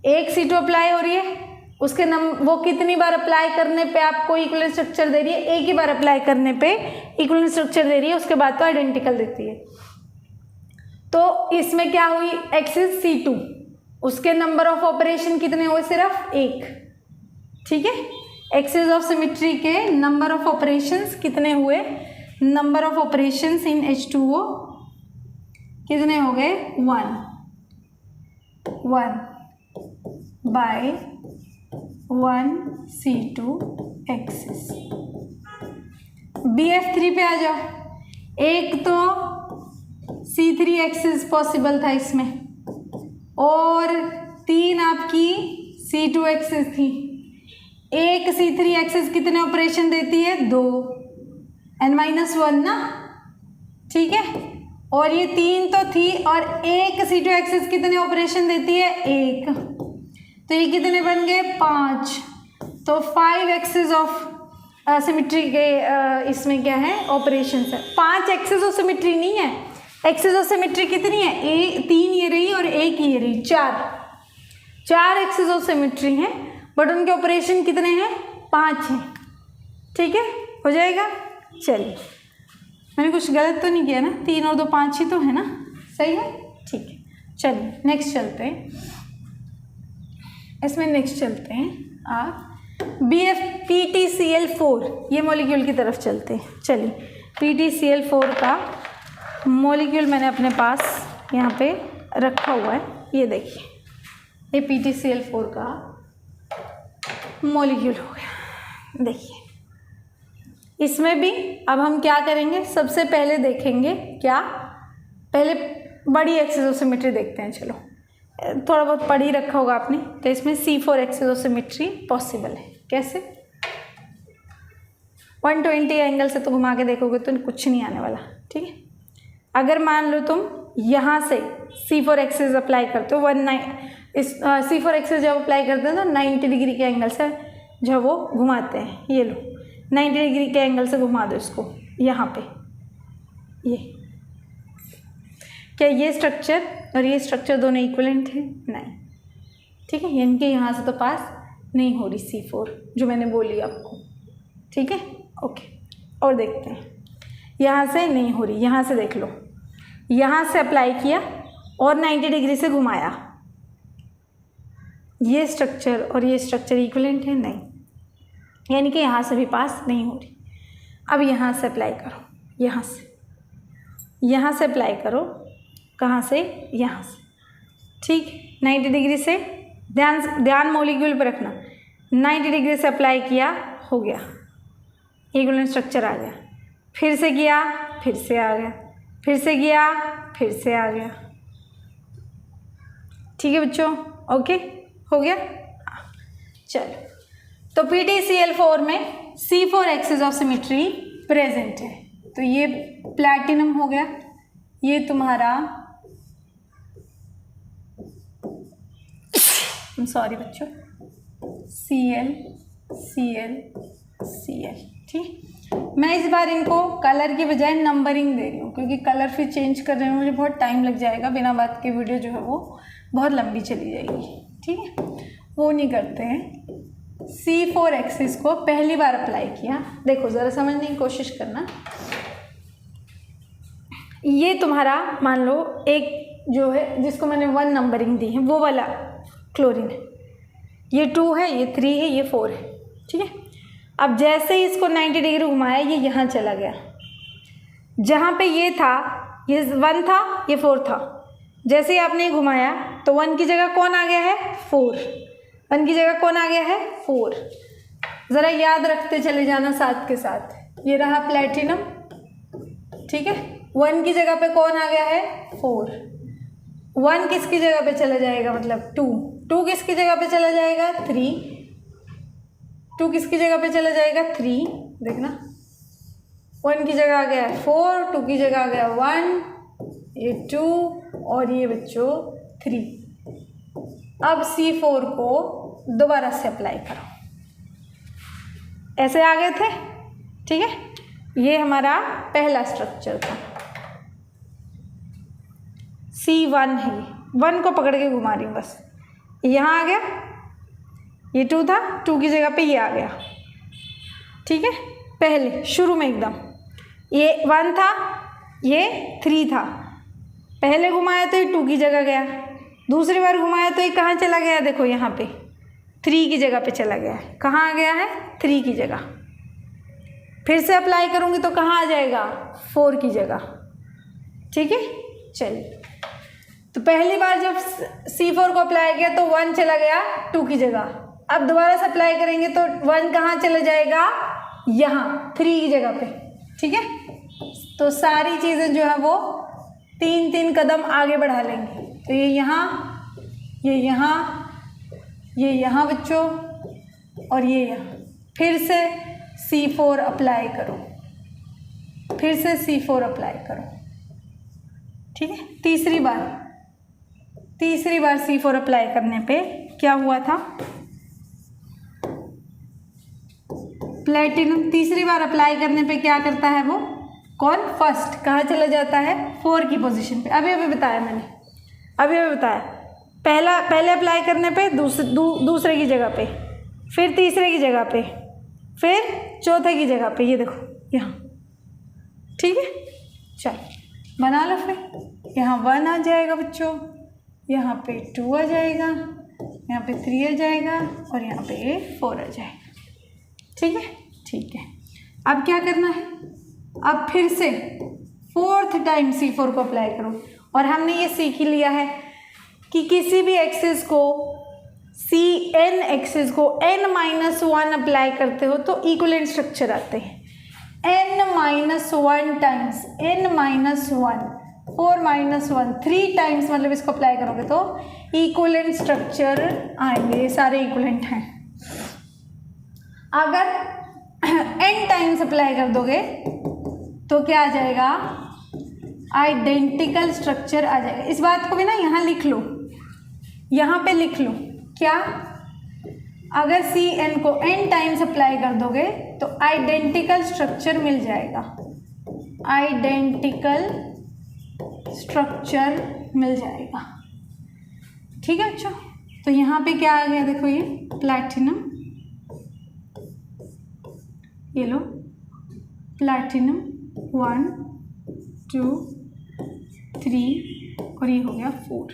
एक C2 अप्लाई हो रही है, उसके वो कितनी बार अप्लाई करने पे आपको इक्विवेलेंट स्ट्रक्चर दे रही है, एक ही बार अप्लाई करने पे इक्विवेलेंट स्ट्रक्चर दे रही है, उसके बाद तो आइडेंटिकल देती है। तो इसमें क्या हुई, एक्सिस C2, उसके नंबर ऑफ ऑपरेशन कितने हुए, सिर्फ एक, ठीक है। एक्सिस ऑफ सिमेट्री के नंबर ऑफ ऑपरेशंस कितने हुए, number of operations in H2O कितने हो गए, 1 बाय 1 C2 एक्सिस। BF3 पे आ जाओ, एक तो C3 एक्सिस पॉसिबल था इसमें, और 3 आपकी C2 एक्सिस थी। एक C3 एक्सिस कितने ऑपरेशन देती है, 2 n-1 ना, ठीक है। और ये 3 तो थी, और एक C2 एक्सिस कितने ऑपरेशन देती है, 1, तो ये कितने बन गए, 5। तो 5 एक्सिस ऑफ सिमेट्री के इसमें क्या है, ऑपरेशन है। 5 एक्सिस ऑफ सिमेट्री नहीं है, एक्सिस ऑफ सिमेट्री कितनी है, 3 ये रही और 1 ये रही, 4 एक्सिस ऑफ सिमेट्री हैं, बट उनके ऑपरेशन कितने हैं, 5 हैं, ठीक है, हो जाएगा। चलिए, मैंने कुछ गलत तो नहीं किया ना, 3 और 2 5 ही तो है ना, सही है, ठीक है। चलिए नेक्स्ट चलते हैं, इसमें नेक्स्ट चलते हैं आप PTCl4, ये मॉलिक्यूल की तरफ चलते हैं। चलिए, PTCl4 का मॉलिक्यूल मैंने अपने पास यहाँ पे रखा हुआ है, ये देखिए, ये PTCl4 का मॉलिक्यूल हो गया। देखिए, इसमें भी अब हम क्या करेंगे, सबसे पहले देखेंगे क्या, पहले बड़ी एक्सिस ऑफ सिमेट्री देखते हैं। चलो, थोड़ा बहुत पढ़ ही रखा होगा आपने, तो इसमें C4 axis of symmetry possible है। कैसे, 120 एंगल से तो घुमा के देखोगे तो कुछ नहीं आने वाला, ठीक है। अगर मान लो तुम यहाँ से C4 एक्सिस अप्लाई करते हो, C4 एक्सिस जब अप्लाई करते हैं तो 90 डिग्री के एंगल से जब वो घुमाते हैं, ये लो 90 डिग्री के एंगल से घुमा दो इसको यहाँ पे, ये क्या ये स्ट्रक्चर और ये स्ट्रक्चर दोनों इक्विवेलेंट हैं, नहीं, ठीक है। इनके यहाँ से तो पास नहीं हो रही C4 जो मैंने बोली आपको, ठीक है, ओके। और देखते हैं, यहाँ से नहीं हो रही, यहाँ से देख लो, यहाँ से अप्लाई किया और 90 डिग्री से घुमाया, ये स्ट्रक्चर और ये स्ट्रक्चर इक्विवेलेंट है, नहीं, यानी कि यहाँ से भी पास नहीं हो रही। अब यहाँ से अप्लाई करो, यहाँ से अप्लाई करो, कहाँ से, यहाँ से, ठीक, 90 डिग्री से, ध्यान मॉलिक्यूल पर रखना, 90 डिग्री से अप्लाई किया, हो गया, इक्विवेलेंट स्ट्रक्चर आ गया, फिर से किया, फिर से आ गया, फिर से किया, फिर से आ गया, ठीक है बच्चों, ओके, हो गया। चलो, तो PTCl4 में C4 axis of symmetry present है, तो ये प्लैटिनम हो गया, ये तुम्हारा, सॉरी बच्चों, Cl, ठीक। मैं इस बार इनको कलर की बजाय नंबरिंग दे रही हूँ, क्योंकि कलर फिर चेंज करने में मुझे बहुत टाइम लग जाएगा, बिना बात के वीडियो जो है वो बहुत लंबी चली जाएगी, ठीक है, वो नहीं करते हैं। C4 एक्सिस को पहली बार अप्लाई किया, देखो ज़रा समझने की कोशिश करना, ये तुम्हारा मान लो एक जो है जिसको मैंने 1 नंबरिंग दी है, वो वाला क्लोरीन है, ये 2 है, ये 3 है, ये 4 है, ठीक है। अब जैसे ही इसको 90 डिग्री घुमाया, ये यहाँ चला गया, जहाँ पे ये था, ये 1 था, ये 4 था, जैसे ही आपने घुमाया तो 1 की जगह कौन आ गया है, 4, 1 की जगह कौन आ गया है, 4। ज़रा याद रखते चले जाना साथ के साथ, ये रहा प्लैटिनम, ठीक है, 1 की जगह पे कौन आ गया है, 4, 1 किसकी जगह पे चला जाएगा, मतलब 2 किसकी जगह पे चला जाएगा, 3 किसकी जगह पे चला जाएगा, 3, देखना 1 की जगह आ गया 4, 2 की जगह आ गया 1, ये 2 और ये बच्चों 3। अब C4 को दोबारा से अप्लाई करो, ऐसे आ गए थे, ठीक है। ये हमारा पहला स्ट्रक्चर था, C1 है, 1 को पकड़ के घुमा रही हूँ बस, यहाँ आ गया, ये 2 था, 2 की जगह पे ये आ गया, ठीक है। पहले शुरू में एकदम ये 1 था, ये 3 था, पहले घुमाया तो ये 2 की जगह गया, दूसरी बार घुमाया तो ये कहाँ चला गया, देखो यहाँ पे 3 की जगह पे चला गया है। कहाँ आ गया है, 3 की जगह। फिर से अप्लाई करूँगी तो कहाँ आ जाएगा, 4 की जगह, ठीक है। चलिए, तो पहली बार जब C4 को अप्लाई किया तो 1 चला गया 2 की जगह, अब दोबारा से अप्लाई करेंगे तो 1 कहाँ चला जाएगा, यहाँ 3 की जगह पे, ठीक है। तो सारी चीज़ें जो है वो 3-3 कदम आगे बढ़ा लेंगे। तो ये यहाँ, ये यहाँ, ये यहाँ बच्चों, और ये यहाँ। फिर से C4 अप्लाई करो, फिर से C4 अप्लाई करो, ठीक है। तीसरी बार C4 अप्लाई करने पे क्या हुआ था, प्लेटिनम तीसरी बार अप्लाई करने पे क्या करता है वो, कौन, फर्स्ट कहाँ चला जाता है, 4 की पोजीशन पे। अभी बताया मैंने, अभी बताया। पहले अप्लाई करने पे दूसरे की जगह पे, फिर तीसरे की जगह पे, फिर चौथे की जगह पे, ये देखो यहाँ, ठीक है। चलो बना लो, फिर यहाँ 1 आ जाएगा बच्चों, यहाँ पे 2 आ जाएगा, यहाँ पे 3 आ जाएगा, और यहाँ पे 4 आ जाएगा, ठीक है। ठीक है, अब क्या करना है, अब फिर से 4th टाइम C4 को अप्लाई करो। और हमने ये सीख ही लिया है कि किसी भी एक्सिस को, n एक्सिस को n-1 अप्लाई करते हो तो इक्विवेलेंट स्ट्रक्चर आते हैं। n-1 टाइम्स n-1, 4-1, 3 टाइम्स मतलब इसको अप्लाई करोगे तो इक्विवेलेंट स्ट्रक्चर आएंगे, ये सारे इक्विवेलेंट हैं। अगर n टाइम्स अप्लाई कर दोगे तो क्या आ जाएगा, आइडेंटिकल स्ट्रक्चर आ जाएगा। इस बात को भी ना यहाँ लिख लो, यहाँ पे लिख लो, क्या, अगर Cn को n टाइम्स अप्लाई कर दोगे तो आइडेंटिकल स्ट्रक्चर मिल जाएगा, आइडेंटिकल स्ट्रक्चर मिल जाएगा, ठीक है बच्चों। तो यहाँ पे क्या आ गया, देखो ये प्लैटिनम, ये लो प्लैटिनम 1, 2, 3 और ये हो गया 4,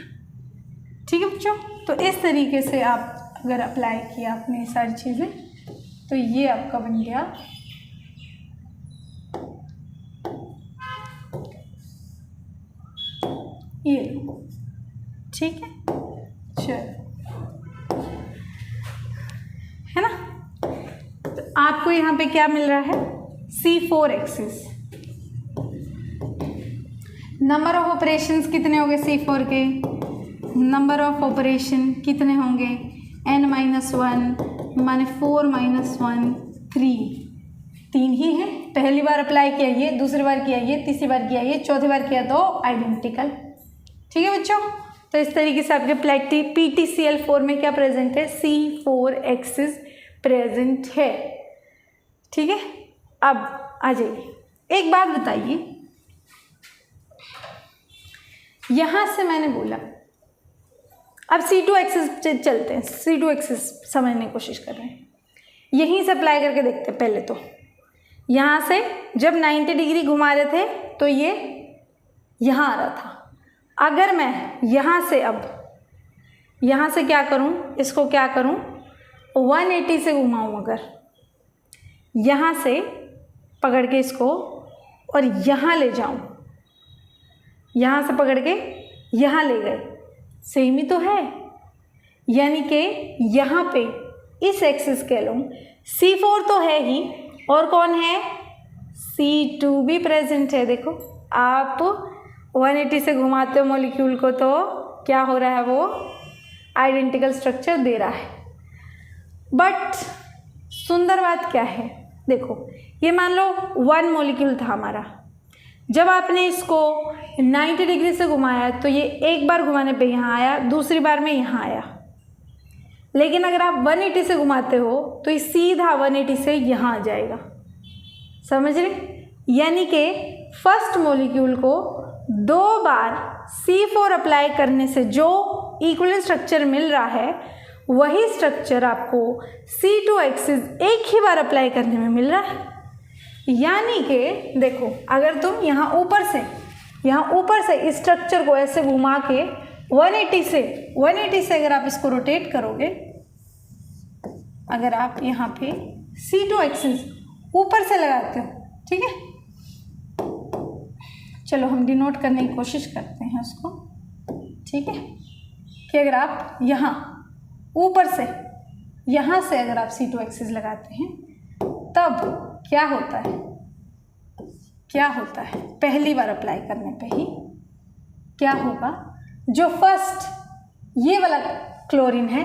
ठीक है बच्चों। तो इस तरीके से आप अगर अप्लाई किया आपने सारी चीज़ें तो ये आपका बन गया ये, ठीक है। चलो, है ना। तो आपको यहाँ पे क्या मिल रहा है, C4 axis. Number of operations कितने होंगे C4 के, नंबर ऑफ ऑपरेशन कितने होंगे, n-1 माने 4-1, 3 ही है। पहली बार अप्लाई किया ये, दूसरी बार किया ये, तीसरी बार किया ये, चौथी बार किया तो आइडेंटिकल, ठीक है बच्चों। तो इस तरीके से आपके PTCl4 में क्या प्रेजेंट है, C4 एक्सिस प्रेजेंट है, ठीक है। अब आ जाइए, एक बात बताइए, यहाँ से मैंने बोला, अब C2 एक्सिस चलते हैं, C2 एक्सिस समझने की कोशिश कर रहे हैं, यहीं से अप्लाई करके देखते हैं। पहले तो यहाँ से जब 90 डिग्री घुमा रहे थे तो ये यहाँ आ रहा था। अगर मैं यहाँ से, अब यहाँ से क्या करूँ, इसको क्या करूँ, 180 से घुमाऊँ, अगर यहाँ से पकड़ के इसको और यहाँ ले जाऊँ, यहाँ से पकड़ के यहाँ ले गए, सेम ही तो है। यानी कि यहाँ पे इस एक्सिस कह लूँ, C4 तो है ही, और कौन है, C2 भी प्रेजेंट है। देखो आप 180 से घुमाते हो मॉलिक्यूल को तो क्या हो रहा है, वो आइडेंटिकल स्ट्रक्चर दे रहा है। बट सुंदर बात क्या है, देखो ये मान लो 1 मॉलिक्यूल था हमारा। जब आपने इसको 90 डिग्री से घुमाया तो ये एक बार घुमाने पे यहाँ आया, दूसरी बार में यहाँ आया। लेकिन अगर आप 180 से घुमाते हो तो ये सीधा 180 से यहाँ आ जाएगा। समझ रहे? यानी कि फर्स्ट मॉलिक्यूल को 2 बार C4 अप्लाई करने से जो इक्विवेलेंट स्ट्रक्चर मिल रहा है वही स्ट्रक्चर आपको C2 एक्सिस एक ही बार अप्लाई करने में मिल रहा है। यानी कि देखो, अगर तुम यहाँ ऊपर से इस स्ट्रक्चर को ऐसे घुमा के 180 से अगर आप इसको रोटेट करोगे, अगर आप यहाँ पे C2 एक्सिस ऊपर से लगाते हो, ठीक है, चलो हम डिनोट करने की कोशिश करते हैं उसको, ठीक है, कि अगर आप यहाँ ऊपर से यहाँ से अगर आप C2 एक्सिस लगाते हैं तब क्या होता है पहली बार अप्लाई करने पे ही क्या होगा, जो फर्स्ट ये वाला क्लोरीन है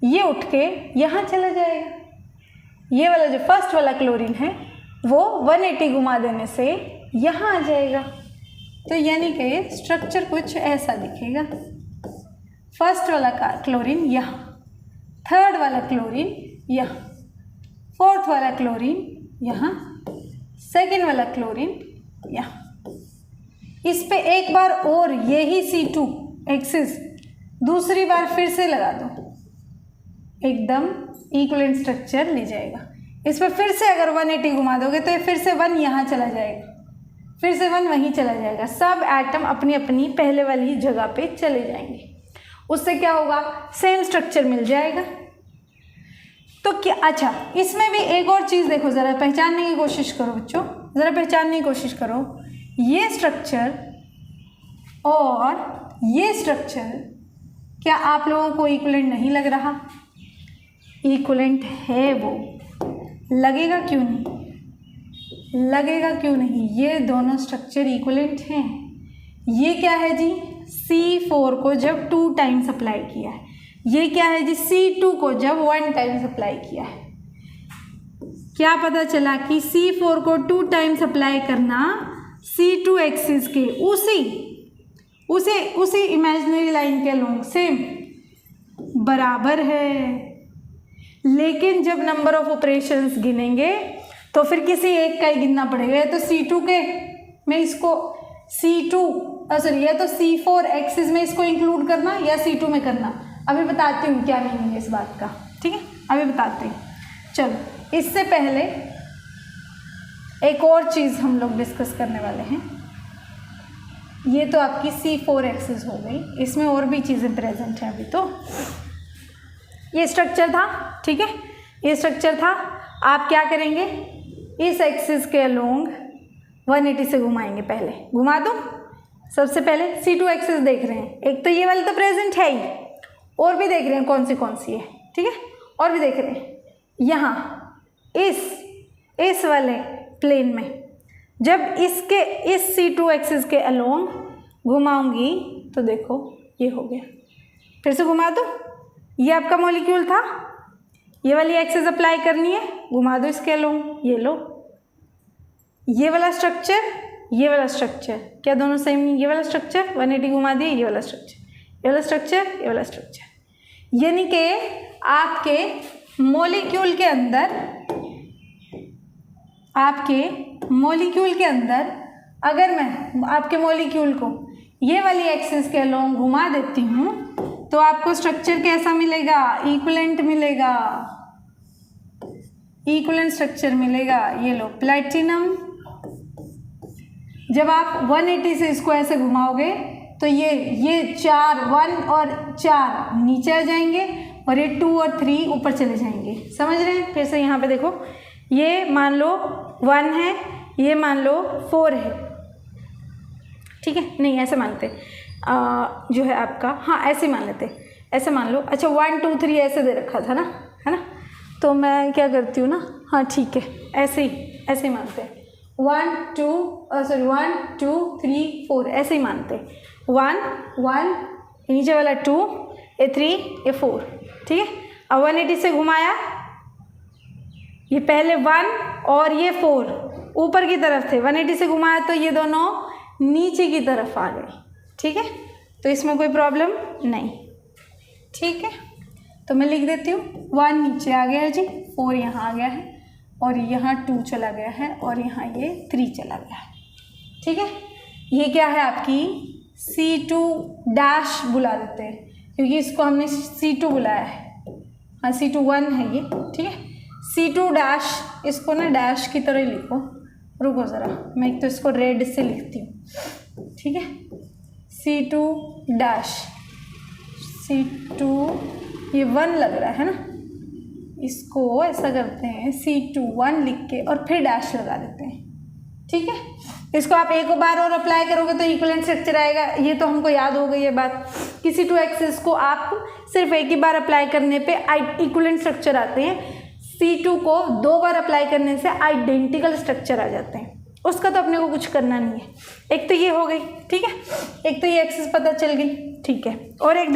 ये उठ के यहाँ चला जाएगा। ये वाला जो फर्स्ट वाला क्लोरीन है वो 180 घुमा देने से यहाँ आ जाएगा। तो यानी कि स्ट्रक्चर कुछ ऐसा दिखेगा। फर्स्ट वाला क्लोरीन यहाँ, थर्ड वाला क्लोरीन यहाँ, फोर्थ वाला क्लोरीन यहाँ, सेकेंड वाला क्लोरीन यहाँ। इस पे एक बार और यही C2 एक्सिस दूसरी बार फिर से लगा दो, एकदम इक्विवेलेंट स्ट्रक्चर ले जाएगा। इस पर फिर से अगर 180 घुमा दोगे तो ये फिर से 1 यहाँ चला जाएगा, फिर से 1 वहीं चला जाएगा। सब एटम अपनी अपनी पहले वाली जगह पे चले जाएंगे। उससे क्या होगा, सेम स्ट्रक्चर मिल जाएगा। तो क्या, अच्छा इसमें भी एक और चीज़ देखो, ज़रा पहचानने की कोशिश करो बच्चों, ज़रा पहचानने की कोशिश करो। ये स्ट्रक्चर और ये स्ट्रक्चर क्या आप लोगों को इक्विवेलेंट नहीं लग रहा? इक्विवेलेंट है वो। लगेगा क्यों नहीं? ये दोनों स्ट्रक्चर इक्विवेलेंट हैं। ये क्या है जी, C4 को जब 2 टाइम्स अप्लाई किया है। ये क्या है जी, C2 को जब 1 टाइम्स अप्लाई किया है। क्या पता चला कि C4 को 2 टाइम्स अप्लाई करना C2 एक्सिस के उसी इमेजिनरी लाइन के अलोंग सेम बराबर है। लेकिन जब नंबर ऑफ ऑपरेशंस गिनेंगे तो फिर किसी एक का ही गिनना पड़ेगा। तो C2 के में इसको या तो C4 एक्सिस में इसको इंक्लूड करना या C2 में करना। अभी बताती हूँ क्या मीनिंग है इस बात का, ठीक है, अभी बताते हैं। चलो इससे पहले एक और चीज़ हम लोग डिस्कस करने वाले हैं। ये तो आपकी C4 एक्सिस हो गई, इसमें और भी चीज़ें प्रेजेंट हैं। अभी तो ये स्ट्रक्चर था, ठीक है, ये स्ट्रक्चर था। आप क्या करेंगे, इस एक्सिस के अलोंग 180 से घुमाएंगे। पहले घुमा दूँ, सबसे पहले C2 एक्सिस देख रहे हैं। एक तो ये वाली तो प्रेजेंट है ही, और भी देख रहे हैं कौन सी है, ठीक है, और भी देख रहे हैं। यहाँ इस वाले प्लेन में जब इस C2 एक्सिस के अलोंग घुमाऊंगी तो देखो ये हो गया। फिर से घुमा दो, ये आपका मॉलिक्यूल था, ये वाली एक्सिस अप्लाई करनी है, घुमा दो इसके अलोंग, ये लो। ये वाला स्ट्रक्चर, ये वाला स्ट्रक्चर, क्या दोनों सेम नहीं? ये वाला स्ट्रक्चर 180 घुमा दिए, ये वाला स्ट्रक्चर, ये वाला स्ट्रक्चर, ये वाला स्ट्रक्चर। यानी कि आपके मॉलिक्यूल के अंदर अगर मैं आपके मॉलिक्यूल को ये वाली एक्सिस के अलोंग घुमा देती हूँ तो आपको स्ट्रक्चर कैसा मिलेगा? इक्विवेलेंट मिलेगा, इक्विवेलेंट स्ट्रक्चर मिलेगा। ये लो प्लैटिनम। जब आप 180 से इसको ऐसे घुमाओगे तो ये 4 1 और 4 नीचे आ जाएंगे और ये 2 और 3 ऊपर चले जाएंगे। समझ रहे हैं? फिर से यहाँ पे देखो, ये मान लो 1 है, ये मान लो 4 है, ठीक है, नहीं ऐसे मानते जो है आपका, हाँ ऐसे मान लेते, ऐसे मान लो। अच्छा 1 2 3 ऐसे दे रखा था ना, है ना, तो मैं क्या करती हूँ ना, हाँ ठीक है, ऐसे ही मानते हैं। 1 2 3 4 ऐसे ही मानते, 1 1 नीचे वाला 2, ये 3, ये 4, ठीक है। अब 180 से घुमाया ये पहले 1 और ये 4 ऊपर की तरफ थे, 180 से घुमाया तो ये दोनों नीचे की तरफ आ गए। ठीक है, तो इसमें कोई प्रॉब्लम नहीं। ठीक है, तो मैं लिख देती हूँ 1 नीचे आ गया है जी, 4 यहाँ आ गया है और यहाँ 2 चला गया है और यहाँ ये 3 चला गया है। ठीक है, ये क्या है आपकी C2 डैश बुला देते हैं क्योंकि इसको हमने C2 बुलाया है। हाँ, C2 1 है ये। ठीक है, C2 डैश, इसको ना डैश की तरह लिखो। रुको ज़रा, मैं एक तो इसको रेड से लिखती हूँ। ठीक है, C2 डैश, C2 ये 1 लग रहा है ना, इसको ऐसा करते हैं C2 1 लिख के और फिर डैश लगा देते हैं। ठीक है, इसको आप एक बार और अप्लाई करोगे तो इक्विवेलेंट स्ट्रक्चर आएगा। ये तो हमको याद हो गई ये बात। किसी 2 एक्सिस को आप सिर्फ एक ही बार अप्लाई करने पे इक्विवेलेंट स्ट्रक्चर आते हैं, C2 को 2 बार अप्लाई करने से आइडेंटिकल स्ट्रक्चर आ जाते हैं। उसका तो अपने को कुछ करना नहीं है। एक तो ये हो गई। ठीक है, एक तो ये एक्सिस पता चल गई। ठीक है, और एक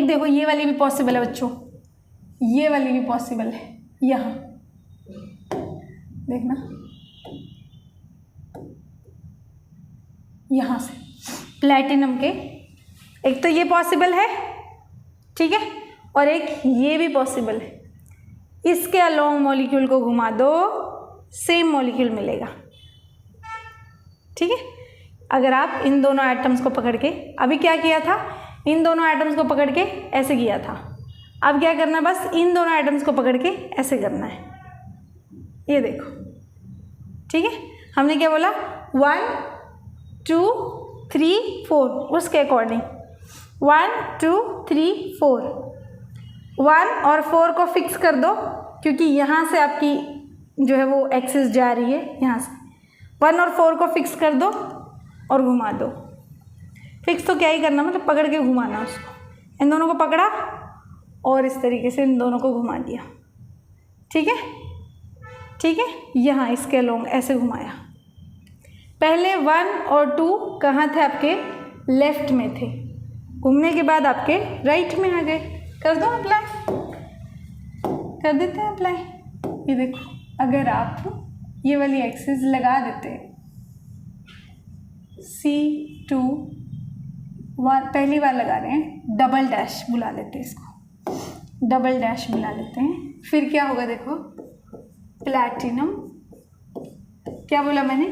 देखो ये वाली भी पॉसिबल है बच्चों, ये वाली भी पॉसिबल है। यहाँ देखना, यहाँ से प्लैटिनम के एक तो ये पॉसिबल है। ठीक है, और एक ये भी पॉसिबल है। इसके अलोंग मॉलिक्यूल को घुमा दो, सेम मॉलिक्यूल मिलेगा। ठीक है, अगर आप इन दोनों एटम्स को पकड़ के, अभी क्या किया था, इन दोनों एटम्स को पकड़ के ऐसे किया था, अब क्या करना, बस इन दोनों एटम्स को पकड़ के ऐसे करना है। ये देखो। ठीक है, हमने क्या बोला, 1 2 3 4, उसके अकॉर्डिंग 1 2 3 4, 1 और 4 को फिक्स कर दो क्योंकि यहाँ से आपकी जो है वो एक्सिस जा रही है, यहाँ से 1 और 4 को फिक्स कर दो और घुमा दो। फिक्स तो क्या ही करना, मतलब पकड़ के घुमाना उसको। इन दोनों को पकड़ा और इस तरीके से इन दोनों को घुमा दिया। ठीक है, ठीक है, यहाँ इसके अलोंग ऐसे घुमाया। पहले 1 और 2 कहाँ थे, आपके लेफ्ट में थे, घूमने के बाद आपके राइट में आ गए। कर दो अप्लाई, कर देते हैं अप्लाई। ये देखो, अगर आप ये वाली एक्सिस लगा देते, C2 1 पहली बार लगा रहे हैं, डबल डैश बुला लेते हैं इसको, डबल डैश बुला लेते हैं। फिर क्या होगा देखो, प्लैटिनम, क्या बोला मैंने,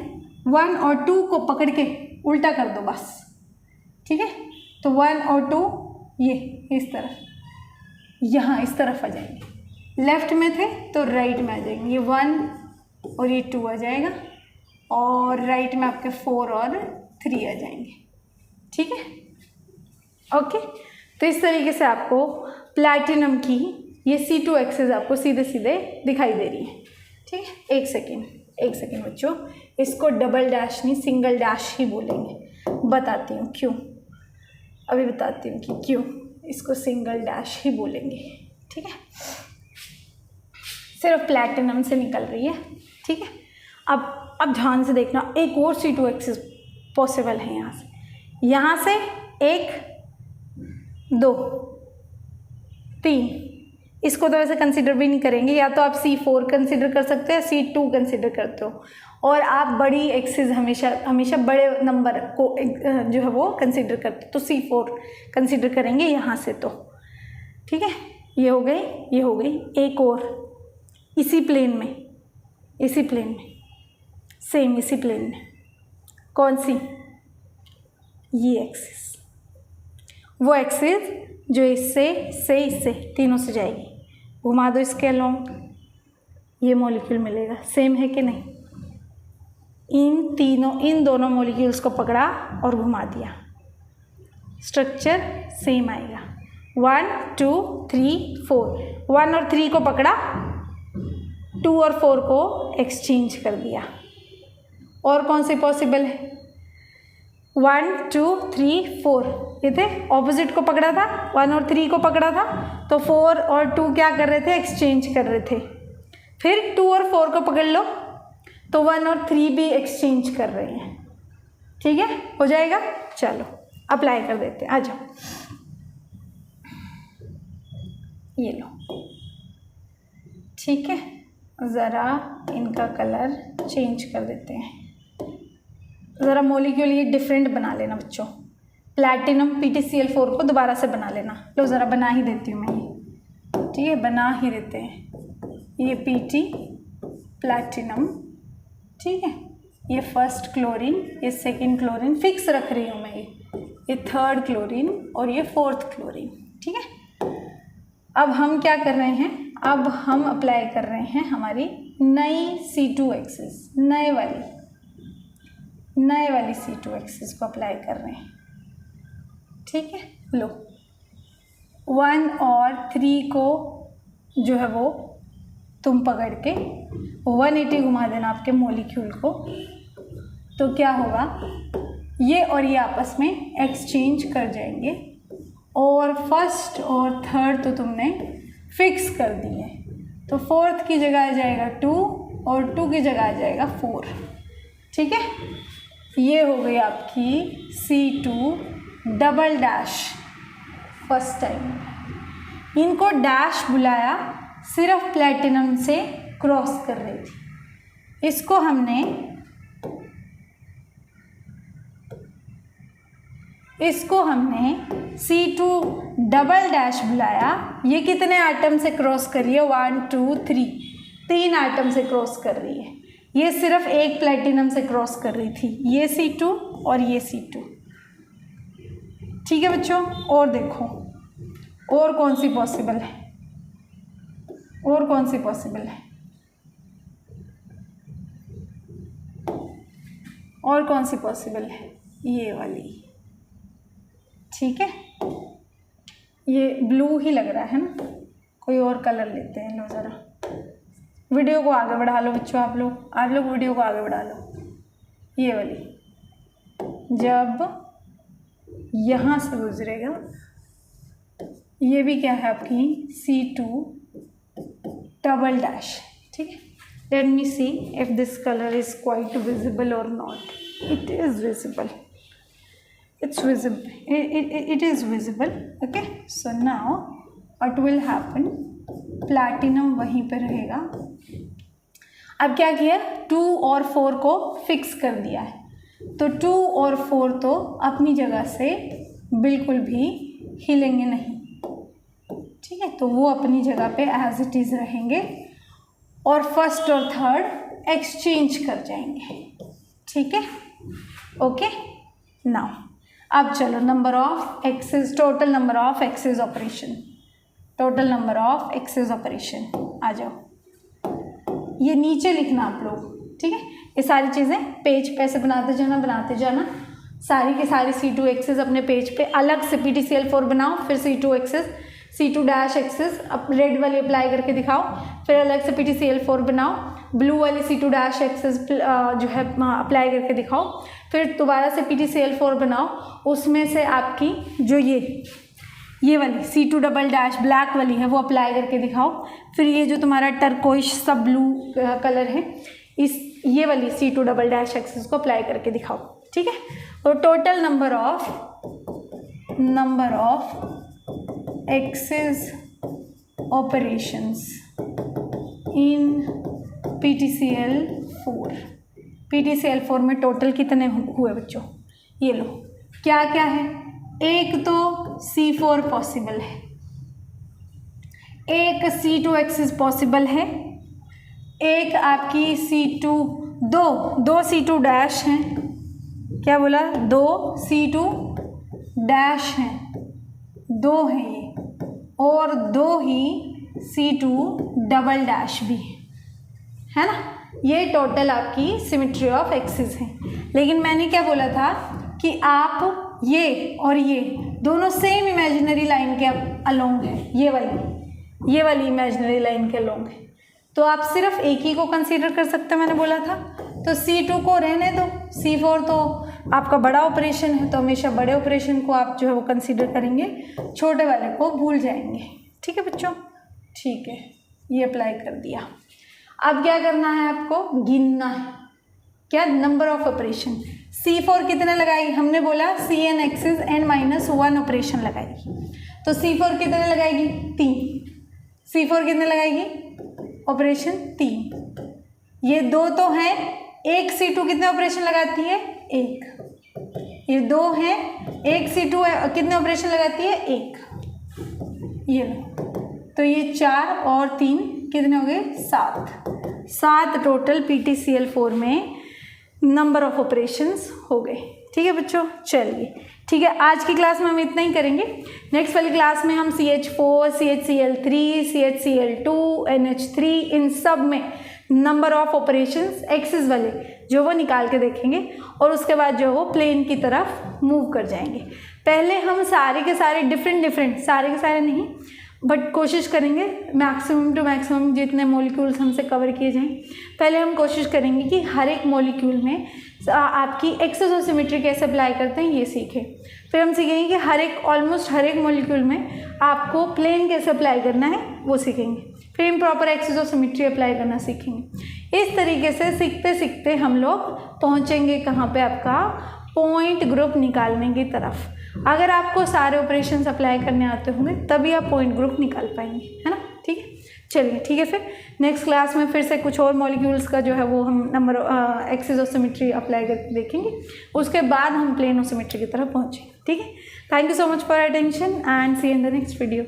1 और 2 को पकड़ के उल्टा कर दो बस। ठीक है, तो 1 और 2 ये इस तरफ, यहाँ इस तरफ आ जाएंगे। लेफ्ट में थे तो राइट में आ जाएंगे। ये 1 और ये 2 आ जाएगा और राइट में आपके 4 और 3 आ जाएंगे। ठीक है, ओके। तो इस तरीके से आपको प्लैटिनम की ये C2 एक्सिस आपको सीधे सीधे दिखाई दे रही है। ठीक है, एक सेकेंड बच्चों, इसको डबल डैश नहीं सिंगल डैश ही बोलेंगे। बताती हूँ क्यों, अभी बताती हूँ कि क्यों इसको सिंगल डैश ही बोलेंगे। ठीक है, सिर्फ प्लैटिनम से निकल रही है। ठीक है, अब ध्यान से देखना, एक और C2 एक्सिस पॉसिबल है। यहाँ से 1 2 3, इसको तो वैसे कंसिडर भी नहीं करेंगे, या तो आप C4 कंसिडर कर सकते हैं, C2 कंसिडर करते हो, और आप बड़ी एक्सिस हमेशा बड़े नंबर को जो है वो कंसिडर करते हो, तो C4 कंसिडर करेंगे यहाँ से। तो ठीक है, ये हो गई। एक और इसी प्लेन में सेम इसी प्लेन में, कौन सी, ये एक्सिस, वो एक्सिस जो इससे तीनों से जाएगी। घुमा दो इसके अलोंग, ये मॉलिक्यूल मिलेगा। सेम है कि नहीं, इन दोनों मॉलिक्यूल्स को पकड़ा और घुमा दिया, स्ट्रक्चर सेम आएगा। 1 2 3 4, 1 और 3 को पकड़ा, 2 और 4 को एक्सचेंज कर दिया। और कौन सी पॉसिबल है, 1 2 3 4, ये थे ऑपोजिट को पकड़ा था, 1 और 3 को पकड़ा था, तो 4 और 2 क्या कर रहे थे, एक्सचेंज कर रहे थे। फिर 2 और 4 को पकड़ लो तो 1 और 3 भी एक्सचेंज कर रहे हैं। ठीक है, हो जाएगा। चलो अप्लाई कर देते हैं, आ जाओ। ये लो, ठीक है, ज़रा इनका कलर चेंज कर देते हैं, ज़रा मॉलिक्यूल ये डिफरेंट बना लेना बच्चों। प्लैटिनम PtCl4 को दोबारा से बना लेना। लो ज़रा बना ही देती हूँ मैं ये, ठीक है, बना ही देते हैं। ये Pt प्लैटिनम, ठीक है, ये फर्स्ट क्लोरीन, ये सेकंड क्लोरीन फिक्स रख रही हूँ मैं, ये थर्ड क्लोरीन और ये फोर्थ क्लोरीन, ठीक है। अब हम क्या कर रहे हैं, अब हम अप्लाई कर रहे हैं हमारी नई C2H, नए वाली C2H को अप्लाई कर रहे हैं, ठीक है। लो 1 और 3 को जो है वो तुम पकड़ के 180 घुमा देना आपके मॉलिक्यूल को, तो क्या होगा, ये और ये आपस में एक्सचेंज कर जाएंगे और फर्स्ट और थर्ड तो तुमने फिक्स कर दिए, तो फोर्थ की जगह आ जाएगा 2 और 2 की जगह आ जाएगा 4, ठीक है। ये हो गई आपकी C2 double dash first time. इनको डैश बुलाया, सिर्फ प्लैटिनम से क्रॉस कर रही थी, इसको हमने C2 डबल डैश बुलाया। ये कितने आइटम से क्रॉस कर रही है, 1 2 3, 3 आइटम से क्रॉस कर रही है। ये सिर्फ एक प्लैटिनम से क्रॉस कर रही थी, ये C2 और ये C2, ठीक है बच्चों। और देखो और कौन सी पॉसिबल है, और कौन सी पॉसिबल है, और कौन सी पॉसिबल है, ये वाली, ठीक है। ये ब्लू ही लग रहा है ना, कोई और कलर लेते हैं। लो ज़रा वीडियो को आगे बढ़ा लो बच्चों, आप लोग वीडियो को आगे बढ़ा लो। ये वाली जब यहाँ से गुजरेगा, ये भी क्या है आपकी C2 डबल डैश, ठीक है। Let me see if this colour is quite visible और not. It is visible, it's visible, it is visible, okay। so now what will happen, platinum वहीं पर रहेगा। अब क्या किया, 2 और 4 को फिक्स कर दिया है, तो 2 और 4 तो अपनी जगह से बिल्कुल भी हिलेंगे नहीं, ठीक है, तो वो अपनी जगह पे एज इट इज़ रहेंगे और फर्स्ट और थर्ड एक्सचेंज कर जाएंगे, ठीक है, ओके। नाउ अब चलो number of access, total number of access operation, total number of access operation आ जाओ। ये नीचे लिखना आप लोग, ठीक है। ये सारी चीज़ें पेज पे ऐसे बनाते जाना, सारी की सारी C2 एक्सेस अपने पेज पे अलग से PtCl4 बनाओ, फिर C2 axis, C2 dash axis अब रेड वाली अप्लाई करके दिखाओ, फिर अलग से PtCl4 बनाओ, ब्लू वाली C2 डैश एक्सेस जो है अप्लाई करके दिखाओ, फिर दोबारा से PtCl4 बनाओ, उसमें से आपकी जो ये वाली C2 डबल डैश ब्लैक वाली है वो अप्लाई करके दिखाओ, फिर ये जो तुम्हारा टर्कोइश सब ब्लू कलर है, ये वाली C2 डबल डैश एक्सेस को अप्लाई करके दिखाओ, ठीक है। तो total number of axis operations in PtCl4 में टोटल कितने हुए बच्चों, ये लो क्या क्या है। एक तो C4 पॉसिबल है, एक C2 एक्सिस पॉसिबल है, एक आपकी C2 दो C2 डैश हैं, क्या बोला, 2 C2 डैश हैं, 2 हैं ये, और 2 ही C2 डबल डैश भी है ना। ये टोटल आपकी सिमेट्री ऑफ एक्सिस है। लेकिन मैंने क्या बोला था कि आप ये और ये दोनों सेम इमेजिनरी लाइन के अलोंग है, ये वाली इमेजिनरी लाइन के अलोंग है, तो आप सिर्फ एक ही को कंसीडर कर सकते हैं, मैंने बोला था। तो C2 को रहने दो, C4 तो आपका बड़ा ऑपरेशन है, तो हमेशा बड़े ऑपरेशन को आप जो है वो कंसीडर करेंगे, छोटे वाले को भूल जाएंगे, ठीक है बच्चों, ठीक है। ये अप्लाई कर दिया। अब क्या करना है, आपको गिनना है, क्या, नंबर ऑफ ऑपरेशन। C4 कितने लगाएगी, हमने बोला Cn एक्सिस n-1 ऑपरेशन लगाएगी, तो C4 कितने लगाएगी, 3। C4 कितने लगाएगी, ऑपरेशन 3, ये 2 तो हैं, एक C2 कितने ऑपरेशन लगाती है? 1। ये 2 हैं, एक C2 कितने ऑपरेशन लगाती है? 1। ये तो ये 4 और 3 कितने हो गए? 7 टोटल PTCl4 में नंबर ऑफ ऑपरेशंस हो गए। ठीक है बच्चों, चलिए ठीक है, आज की क्लास में हम इतना ही करेंगे। नेक्स्ट वाली क्लास में हम CH4, CHCl3, CHCl2, NH3 इन सब में नंबर ऑफ ऑपरेशंस एक्सिस वाले जो वो निकाल के देखेंगे और उसके बाद जो वो प्लेन की तरफ मूव कर जाएंगे। पहले हम सारे के सारे डिफरेंट सारे के सारे नहीं बट कोशिश करेंगे मैक्सिमम टू मैक्सिमम जितने मॉलिक्यूल्स हमसे कवर किए जाएं। पहले हम कोशिश करेंगे कि हर एक मॉलिक्यूल में आपकी एक्सेस और सिमेट्री कैसे अप्लाई करते हैं ये सीखें। फिर हम सीखेंगे कि ऑलमोस्ट हर एक मॉलिक्यूल में आपको प्लेन कैसे अप्लाई करना है वो सीखेंगे। फिर इम्प्रॉपर एक्सेस और सिमेट्री अप्लाई करना सीखेंगे। इस तरीके से सीखते सीखते हम लोग पहुँचेंगे कहाँ पे? आपका पॉइंट ग्रुप निकालने की तरफ। अगर आपको सारे ऑपरेशंस अप्लाई करने आते होंगे तभी आप पॉइंट ग्रुप निकाल पाएंगे, है ना? ठीक है, चलिए ठीक है। फिर नेक्स्ट क्लास में फिर से कुछ और मॉलिक्यूल्स का जो है वो हम नंबर एक्सिस और सिमेट्री अप्लाई करके देखेंगे। उसके बाद हम प्लेन और सिमेट्री की तरफ पहुँचेंगे। ठीक है, thank you so much for attention and see you in the next video.